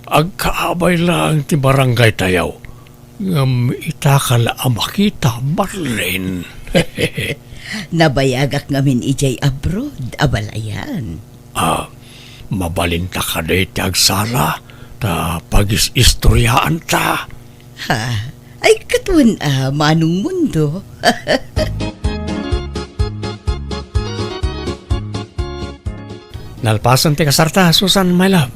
Agkaabay lang ti barangay tayaw. Ngam itakala makita, Marlene.
Nabayagak ngamin ijay abroad, abalayan.
Mabalin ta ka day ti agsala, ta pagis-istoryaan ta.
Ha? Ay, katuan Manong Mundo.
Nalpasan ti kasarta, Susan, my love.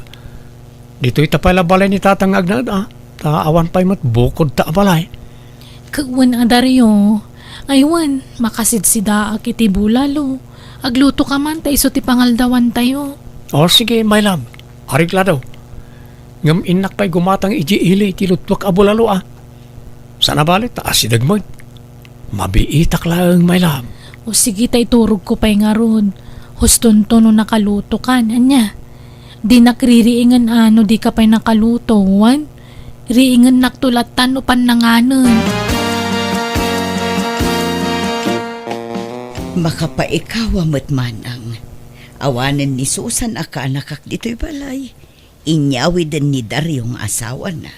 Dito'y tapala balay ni tatang agnad, Taawan pa'y matbukod ta balay.
Kawan Dario. Aywan, makasid si daak iti bulalo. Agluto ka man, iso ti pangaldawan tayo.
Sige, my love. Harigla daw. Ngam inak pa'y gumatang iji ili ti lutwak abulalo, Sana balit, asidagmag. Mabiitak lang, my love.
O sige tay turog ko pa'y nga ron. Huston to no nakaluto kan, anya. Di nakririingan di ka pa'y nakaluto, wan. Riingan naktulatan no pananganan.
Makapaikawa matmanang. Awanan ni Susan aka nakak dito'y balay. Inyawi din ni Daryong asawa na.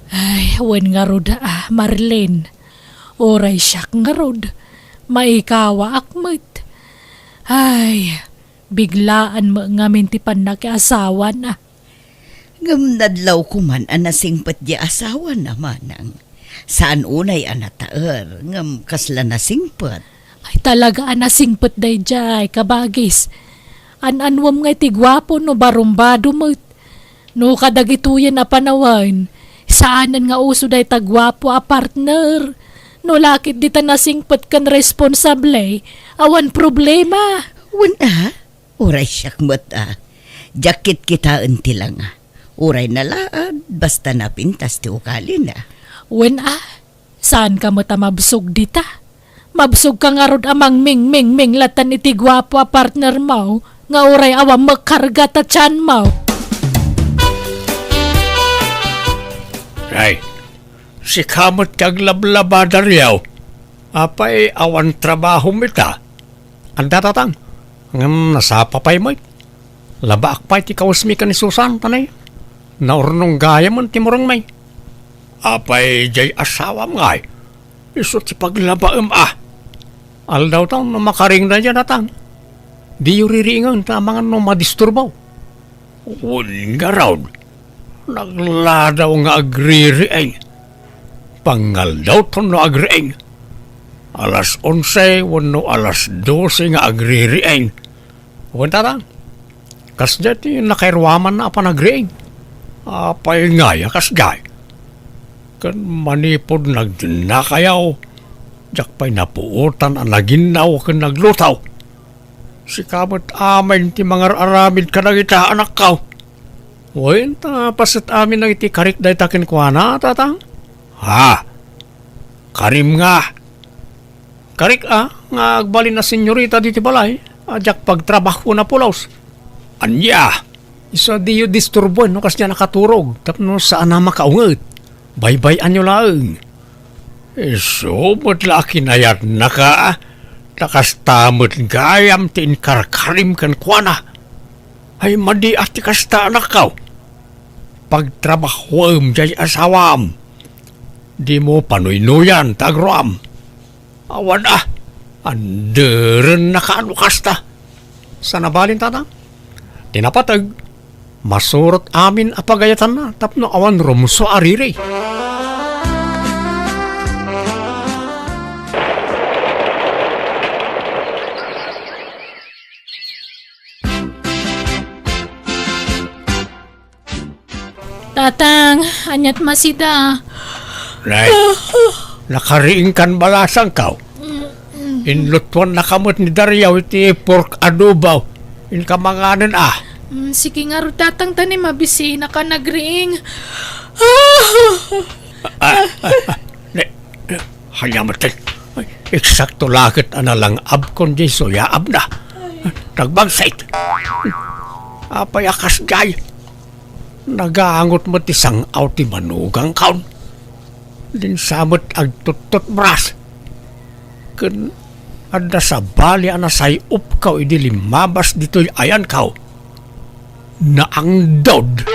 Ay, wan nga rod Marlene. Oray siyak nga rod. Maikawa akmat. Ay, biglaan mo ngamin ti panakiasawa na.
Ngam nadlaw ko man anasingpat di asawa na manang. Saan unay anataer, ngam kasla nasingpat.
Ay talaga anasingpat day jay, kabagis. Anwam nga ti gwapo no barumbado mo. No kadagituyan na panawan. Saanan nga uso day tagwapo partner. No lakit di ta nasingpat kan responsable. Awan problema.
Wan Uray siyak mat Jakit kita enti lang Uray nalaan, basta napintas ti ukali na.
Wan saan ka mo ta mabsog dita? Mabsog ka nga rod amang ming latan iti gwapo partner mo. Nga uray awang magkarga ta tiyan mo.
Right. si kamot kag lablabada riyaw. Apay awan trabaho mita. Anda tatang, nasapapay mo. Labaak pa iti kawasmi ka ni Susan, tanay. Naurnong gaya man timurang may. Apay jay asawa mga isot si paglabaam Aldaw tang no makaring na dyan natang. Di yuririingan ta mga no madisturbaw. Nga raw. Nagladaw nga agririing. Pangal daw to no agriing. Alas 11, wano alas 12 nga agririing. Wanta tang. Kas dyan nakairwaman na pa nagriing. Apay nga ya kasgay. Kan manipod nagdinakayaw. Diyak pa'y napuutan ang naginaw kan naglutaw. Si kamot amin ti mga aramid ka nagita anak kaw. Wain ta pasit amin nang iti karik day takin kwa na tatang. Ha? Karim nga. Karik nga agbalin na senyorita diti balay. Diyak pagtrabaho na pulaws. Anya. Isa di yu disturbuan no kas niya nakaturog. Tapno saan na makaungat. Bye-bye anyo lang. So, matla kinayat na ka. Nakastamot gayam tin karkarim kan kuana. Ay madi ati kasta anak ka. Pagtrabahom jay asawam. Di mo panuy-nuyan tagram. Awan Anderen na kaano kasta. Sa nabalin tatang? Tinapatag. Masurot amin apagayatan na tapno awan rumso ariri.
Tatang, anyat masida.
Nay, nakariing kan balasang kaw. Inlutuan na kamot ni Daryaw iti pork adobaw. In kamanganan
Sige nga ro tatang tanim mabisi na ka nagriing.
Hanyamatay. Eksakto lakit analang abkon di soya abna. Nagbagsait. Apay akas gay. Nagaangot mo tisang auti manugang kaon. Din samot agtutot bras. Kun ada sa bali anasay upkaw idi limabas dito'y ayan kaw. Na ang dod.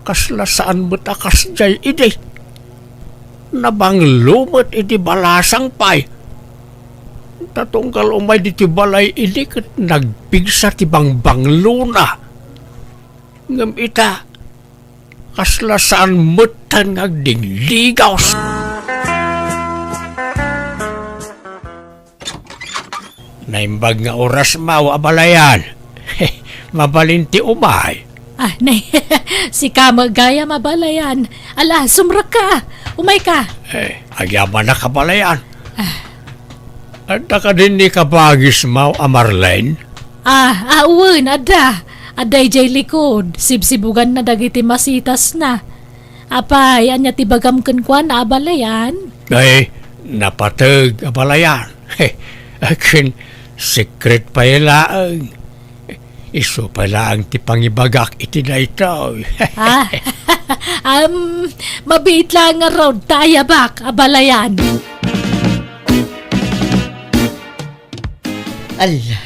Kasla saan mo't akas jay idi. Nabang lumot idi balasang pay. Tatungkal umay diti balay idi kat nagpigsa ti bangbang luna. Ngam ita, kasla saan mo't nagdingligaw. Naimbag nga oras mau abalayan. Mabalinti umay.
Nay, si Kama gaya mabalayan. Ala, sumrak ka. Umay ka.
Agyaman na kabalayan. At ka din ni kabagis mau Marlene?
Awan, ada. Aday jay likod. Sibsibugan na dagiti masitas na. Apay, anya tibagam kenkwan na abalayan?
Napatag abalayan. Akin, secret pa ilaang. Iso pala ang tipangibagak iti na ito.
Mabait lang nga raw tayabak, abalayan.
Ala,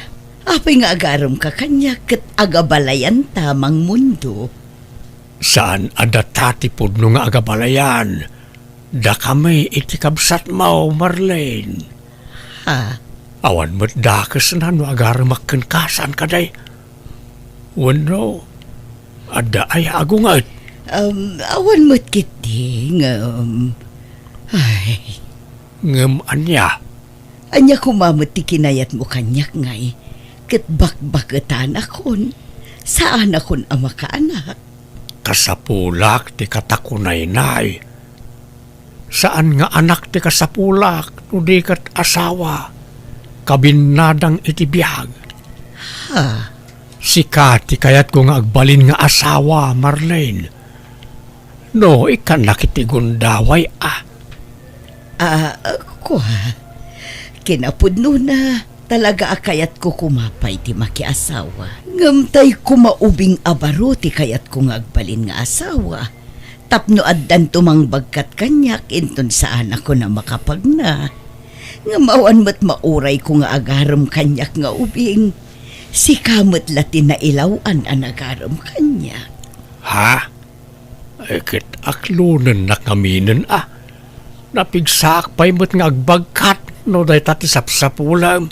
apay nga agaram ka kanya kat agabalayan tamang mundo.
Saan adatati po no nga agabalayan? Da kami iti kabsat mo, Marlene. Awan mo't dakas na no agaramak kasan kaday. Wano, ada ay agungat.
Awan mo't kiti ay.
Ngam anya.
Anya kumamot ti kinayat mo kanyak ngay. Kat bakbakatan akon. Saan akon ama ka anak?
Kasapulak ti katakunay-nay. Saan nga anak ti kasapulak no di kat asawa? Kabinadang iti biyag. Sikati kayat ko nga agbalin nga asawa, Marlene. No, ikan nakiti gundaway
Kinapudno na talaga akayat ko kumapay ti makiasawa. Ngamtay kumaubing abaro ti kayat ko nga agbalin nga asawa. Tapno addan tumang bagkat kanyak inton saan ako na makapagna. Nga mawan mo't mauray ko nga agaram kanyak nga ubing. Si kamot latin na ilawan ang agaram kanyak.
Ha? Kit aklunan na kaminin Napigsak pa'y mo't nga agbagkat no day tati sapsapulam.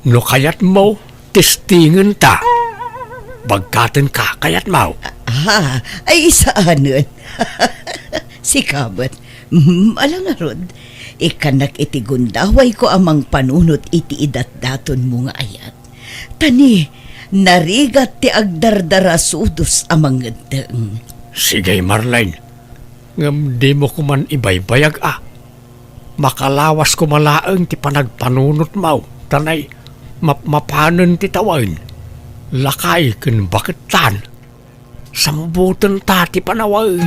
No kayat mo, testingin ta. Bagkatan ka, kayat mo.
Ay isaanon. Si kamot, alang arod. Ikanak iti gundaway ko amang panunot iti idat-daton mo nga ayat. Tani, narigat ti agdardara sudos amang ngedeng.
Sige, Marlene. Ngam di mo kuman ibaybayag Makalawas ko malaang ti panagpanunot mo. Tanay, mapanon ti tawain. Lakay ken baketan. Sambutan ta ti panawain.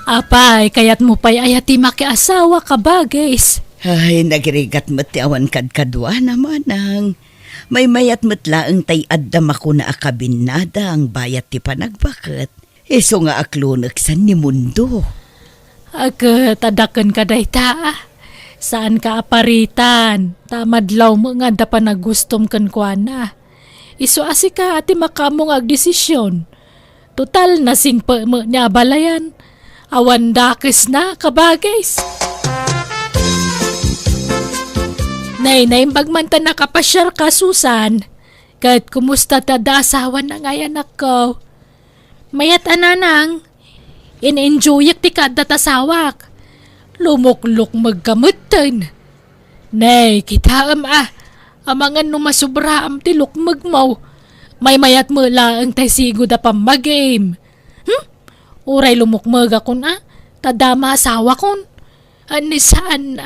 Apay, kaya't mo pa'y ayati makiasawa ka bagis.
Ay, nagrigat mo't ti awan kadkadwa naman ang. May mayat mo't laang tay addam ako na akabinada ang bayat ti panagbakat. Iso nga aklunak san ni mundo.
Tadakan ka day Saan ka aparitan? Tamadlaw mo nga da pa nagustom kan kuana. Iso asi ka ati makamong agdesisyon. Total nasing pa mo niya balayan. Awan dakes na kabagis. Nay, bagmanta nakapasyar ka, Susan. Kahit kumusta tada asawa na nga anak ko. Mayat ananang, in-enjoyak ti kada tasawak. Lumukluk magkamutan. Nay, kita amangan no masubra am ti lukmag mo. May mayat mo lang tay sigo da pamagame. Uray lumukmag ako tadama asawa kon. Anisaan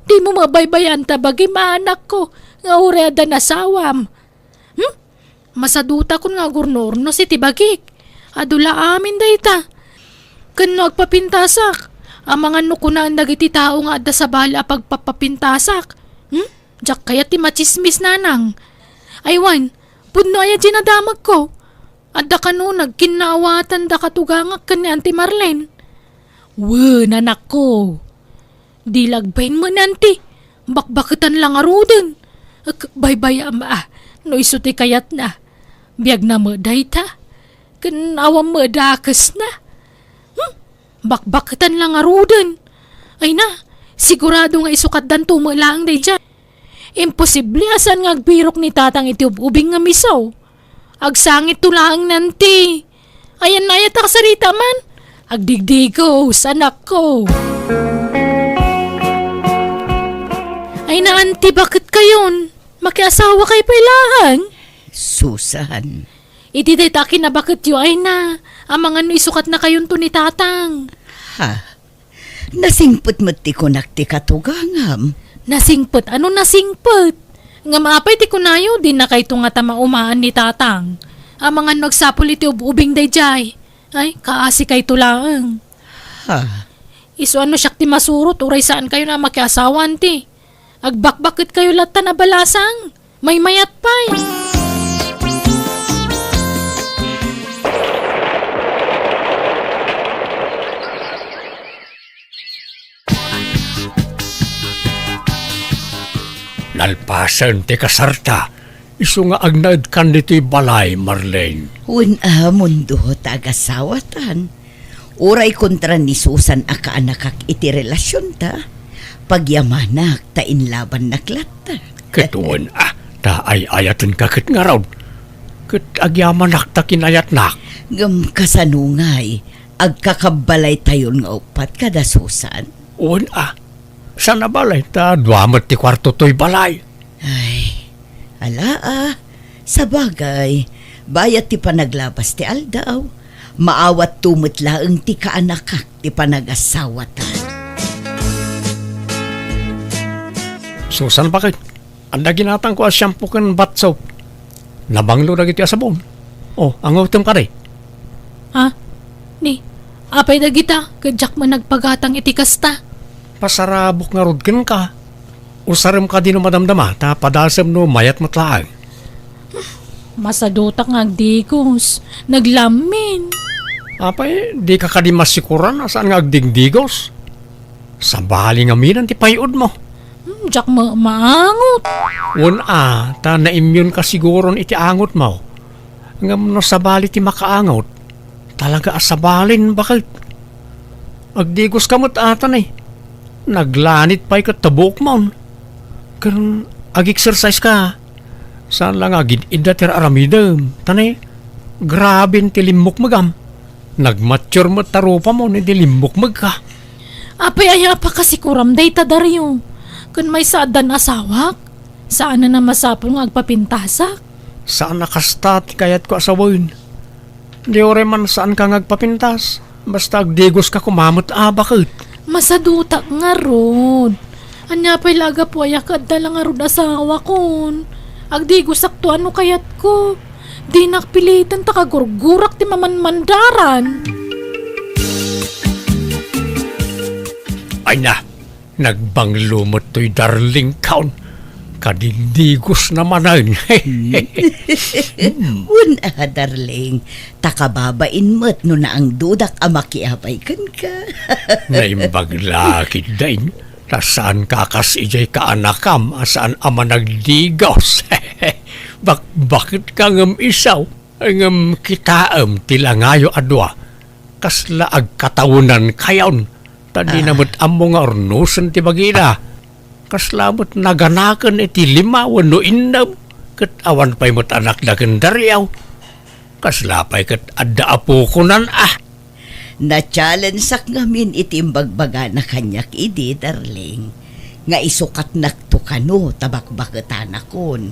di mo mabaybayan tabagi maanak ko, nga ureda na sawam. Masaduta kon nga gurnor no si tibagik. Adula amin dayta. Kano agpapintasak. Ang mga nukunaan dagiti tao nga adda sa bala pagpapapintasak. Diyak kaya ti machismis nanang. Aywan, pudno aya ginadamag ko. Adda ka no nagkinaawatan da katugangak ka ni Auntie Marlene. Nanak ko. Di lagbayin mo nanti. Bakbakitan lang arudin. Baybay no isuti kayat na. Biyag na mo dayta. Kanawang mo dakas na. Bakbakitan lang arudin. Ay na, sigurado nga isukat danto mo lang day dyan. Imposible asan nga agbirok ni tatang iti ubing nga misaw. Agsangit tulang nanti. Ayan na yata kasarita man. Agdigdigos, anak ko. Ay na, auntie, bakit kayon? Makiasawa kayo pailahan?
Susan.
Iti daytakin na bakit yu ay na. Ang mga isukat na kayon to ni tatang.
Nasingput mo ti kunak ti katugangam.
Nasingput? Ano nasingput? Nga maapay ti kunayo, din na kayo nga tamaumaan ni tatang. Ang mga nagsapul iti ubing dayjay. Ay, kaasi kayo tulang. Iso ano siyak ti masurot, uray saan kayo na makiasawan ti. Agbakbakit kayo lata na balasang. May mayat pa'y.
Nalpasan ti kasarta. Iso nga agnaid kan dito'y balay, Marlene.
Mundo tagasawatan. Uray kontra ni Susan akaanakak iti relasyon ta. Pagyamanak ta inlaban naklata.
Ketuan ta ay ayatan kakit nga raw. Ket agyamanak ta kinayat nak.
Ngam kasanungay, agkakabalay tayon nga upat kada Susan.
Uwan sana balay ta duamat ti kwarto to'y balay.
Ay, sa bagay, bayat ti panaglabas ti aldaw, maawat tumot laeng ti kaanakak ti panag-asawatan.
Susan, bakit? Anda ginatang ko as shampoo kan bath soap. Nabanglo na iti asabon. Ang utom ka rin.
Ni, apay na gita, kadyak mo nagpagatang iti kasta.
Pasarabok nga rodken ka. Usaram ka din no madamdama, ta padasam no mayat matlaang.
Masadutak nga agdigos. Naglamin.
Apay, di ka kadimasikuran asaan nga agdigdigos. Sa bali nga minan ti payod mo.
Diyak maangot.
Ta na-immune ka siguron iti angot mo. Ngam no sa bali ti makaangot, talaga asabalin bakit? Agdigos ka mo't atan eh. Naglanit pa'y katabok mo. Kan ag-exercise ka. Saan lang agid idatir aramidem. Tanay, grabe ti limok magam. Nagmature mo tarupa mo ni di limok mag ka.
Apay aya pa kasi kuram day tadaryo. Kun may saadan asawak, saan na masapol nga agpapintasak?
Saan nakastat kayat ko asawin? Di ore man saan ka ngagpapintas. Basta agdigos ka kumamot bakit?
Masadutak nga rod. Anya pa'y laga po ayakad na lang nga rod asawa kon. Agdigo sakto ano kayat ko. Di nakpilitan takagurgurak ti mamanmandaran.
Ay na, nagbanglumot to'y darling kaon. Kadindigos naman ay.
Una, darling. Takababain mo't no na ang dudak amakiapay kan ka.
Naimbagla dain. Saan kakas ijay kaanakam asaan ama nagdigos. Bakit ka ngam isaw? Ngam kitaam tilangayo adwa. Kasla agkatawunan kayaon. Tadi namut amo nga ornusan ti bagina. Kaslamot naganakan iti limawan no indam. Kat awan pa'y mo't anak na kendaryaw. Kaslapay kat adda apo kunan
Na-challenge sak ngamin itimbagbaga na kanyak idi, darling. Nga isukat nakto kano tabakbaketan akon.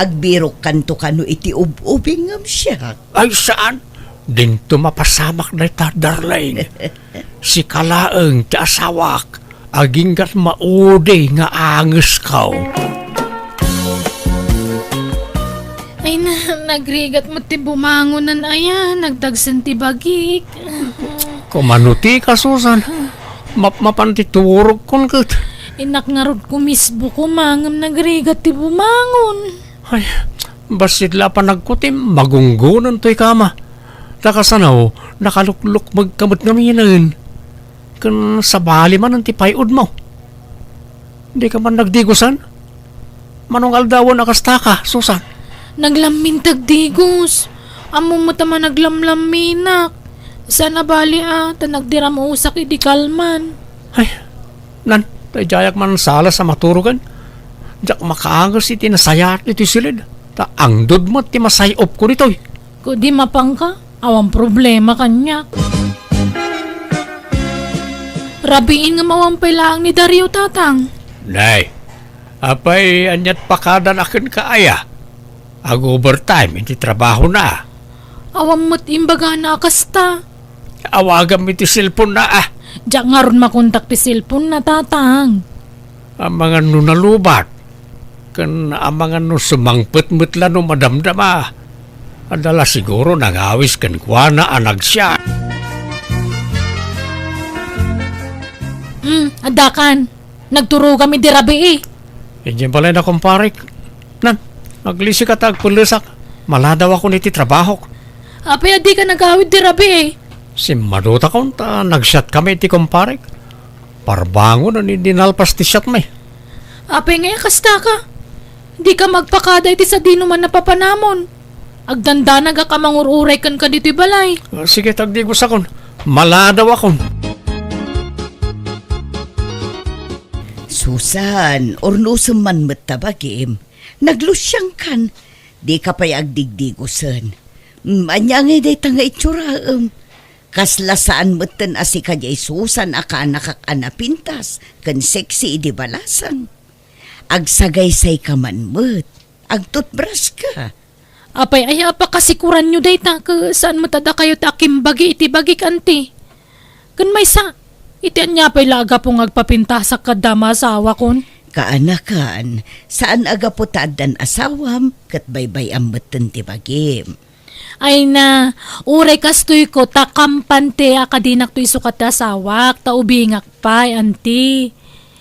Agbirok kanto kano iti ubing ngam siya.
Ay saan? Dinto mapasamak na ita, darling. Si kalaeng ti asawak. Aginggat maude nga anges kaw.
Ay na, nagrigat mo ti bumangonan aya, nagdagsan ti bagik.
Kumanuti ka, Susan. Mapantituro kon kat.
Inak nga rod kumisbo kumangam nagrigat ti bumangon.
Ay, basit la pa nagkutim, magunggunan to'y kama. Takasanaw, nakalukluk magkamot nga minan. Kan sa bali man ang tipayod mo. Di ka man nagdigusan? Manong aldawan akastaka, Susan?
Naglamin tagdigos. Amo mo tama naglamlaminak. Sana bali nagdiram usak idi kalman.
Ay, nan, tayo jayak man sala sa maturugan. Diyak makaangas iti nasayat iti silid. Ta angdod mo ti masayop ko nito'y.
Kung di mapang ka, awang problema kanya. Rabiin nga mawampay lang ni Dario tatang.
Nay, apay anyat pakadan akin kaaya. Ag overtime, hindi trabaho na.
Awang mo't imbaga na akasta.
Awagam iti silpon na
Diyak nga ron makontak ti cellphone na tatang.
Ang mga nunalubat. Kan ang mga sumangpet-met lang madamdama. Adala siguro nangawis kan kwa na anag siya.
Adakan. Nagturo kami di rabi
Hindi pala na kumparik. Nan, maglisi ka tagpulisak. Maladaw ako niti trabaho.
Apay adi ka nagawid di rabi
Si Maduta ko, nag-shot kami iti kumparik. Parbango na dinalpas ti shot may.
Apay nga kasta ka. Di ka magpakada iti sa dino man napapanamon. Agdanda naga ka mangururay kan ka dito'y balay.
Sige, tagdigos akon. Maladaw akon.
Susan, ornusam man matabagim. Naglusyang kan. Di ka pa'y agdigdigusan. Anyangay day tanga itsuraam. Kaslasaan matan asi kajay Susan aka nakakaanapintas. Kan sexy idi balasang. Agsagaysay ka man mat. Agtutbras ka.
Apay aya pa kasikuran nyo day ta saan matada kayo ta kimbagi iti bagi kanti. Kan may sa iti anya pa'y laga pong agpapintasak kadama asawa kon.
Kaanakan, saan aga po taadan asawam kat baybay amatan ti bagim.
Ay na, uray kastoy ko takampante akadinak to isukat ta asawak ta ubingak pa anti.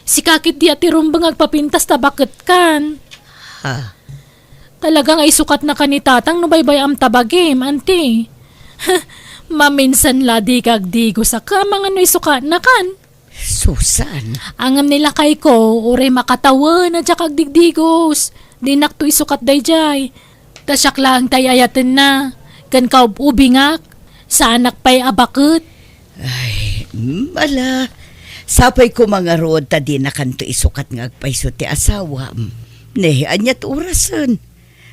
Si kakit di ati rumbang agpapintas ta bakit kan.
Ha,
Talaga nga isukat na kanitatang no baybay am tabagim, anti. Maminsan ladi kag digo sa ka, mga no isukat na kan.
Susan,
Angam nila kay ko, ure makatawan at saka digdigos. Di nakto isukat dayjay. Tasyak lang tay ayaten na. Kan kaubingak, sa anak pa'y abakot.
ay, ala. Sapay ko mga rood ta di na kanto isukat nga agpaiso ti asawa. Nehi anyat orasan.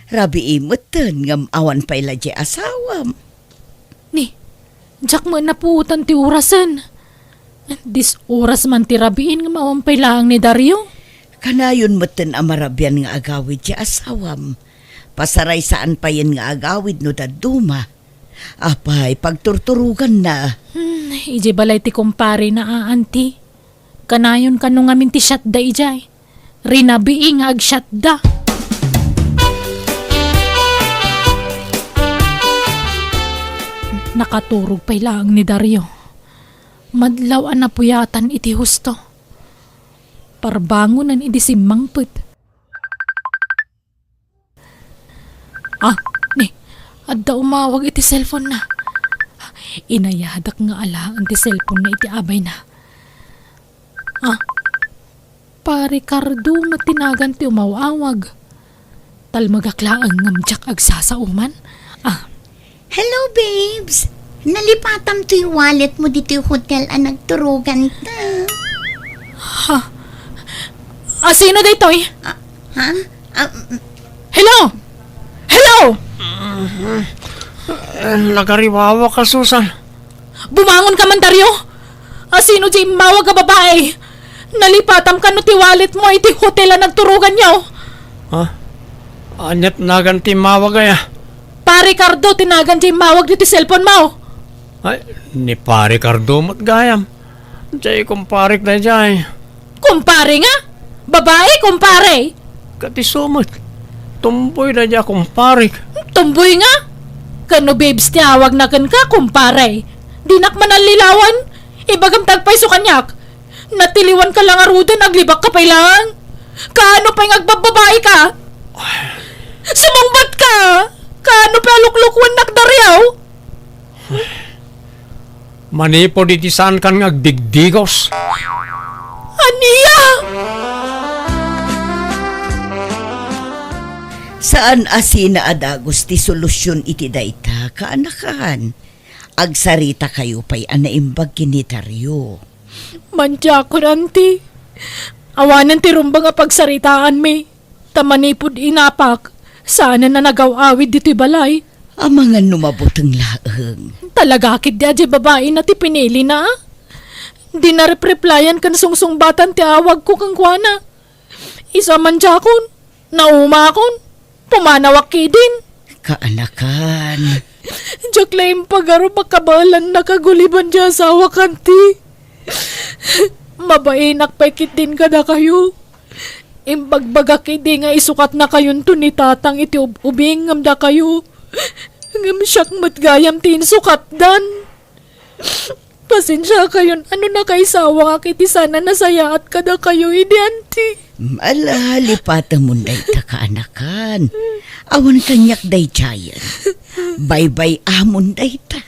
Rabi imutan ngam awan pa'y ladya asawa.
Ni, jak mo naputan ti orasan. Dis oras man ti rabiin nga mawampay lang ni Dario.
Kanayon mutan amarabyan nga agawid ti asawam. Pasaray saan pa yan nga agawid no daduma. Apay, pagturturugan na.
Ije balay ti kumpare na aanti. Kanayon kanong amin ti syatda ijay. Rinabiing ag syatda. Nakaturog pa'y lang ni Dario. Madlaw an napuyatan iti husto. Parbangonan iti simmangput. Ni, adda umawag iti cellphone na. Inayadak nga ala ang ti cellphone na iti abay na. Pa Ricardo matinagan ti umawawag. Talmagaklaan ngamjak agsasauman.
Hello, babes. Nalipatam to yung wallet mo dito yung hotel ang nagturugan ta.
Sino daytoy?
Ha?
Hello? Hello?
Nagariwawa ka, Susan.
Bumangon ka man, Dario. Sino di mawag ka babae? Nalipatam ka no ti wallet mo iti hotel ang nagturugan niyo.
Anyat naganti mawag ay.
Pa Ricardo, tinagan di mawag dito cellphone mo.
Ay, ni pare Cardo matgayam. Jay kumparik na jay.
Kumpare nga? Babae, kumpare.
Katisumot. Tumboy na jay kumparik.
Tumboy nga? Kano babes tiyawag na kan ka, kumpare. Dinak man ang lilawan. Ibagam tagpay so kanyak. Natiliwan ka lang arudan, aglibak ka pa'y lang. Kaano pa'y ngagbababae ka? Sumangbat ka! Kaano pa luklukwan nakdaryaw?
Manipo diti saan kan ngagdigdigos.
Aniya!
Saan asina adagos ti solusyon iti dayta kaanakan? Agsarita kayo pa'y anaimbag kinitaryo.
Mantya ko nanti. Awanan ti rumba nga pagsaritaan mi. Tamanipod inapak. Sana na nagawawid dito'y balay.
Ang mga numabutang laeng.
Talaga kit di adya babae na ti pinili na. Di na replyan kan sungsungbatan ti awag ko kang kuana. Isa man jakon. Naumakon. Pumanawak din.
Kaanakan.
Jaklaim pagaro makabalan nakaguliban di asawa kanti. Mabainak paikit din ka na kayo. Imbagbagak di nga isukat na kayon to ni tatang iti ubing ngamda kayo. Ngam siyak matgayam tin sukat dan. Pasensya kayon ano na kaisawa nga kiti sana nasayaat ka na kayo idianti.
Ala, lipata mo na ita kaanakan. Awan kanyak day chayan. Bye-bye amon day ta.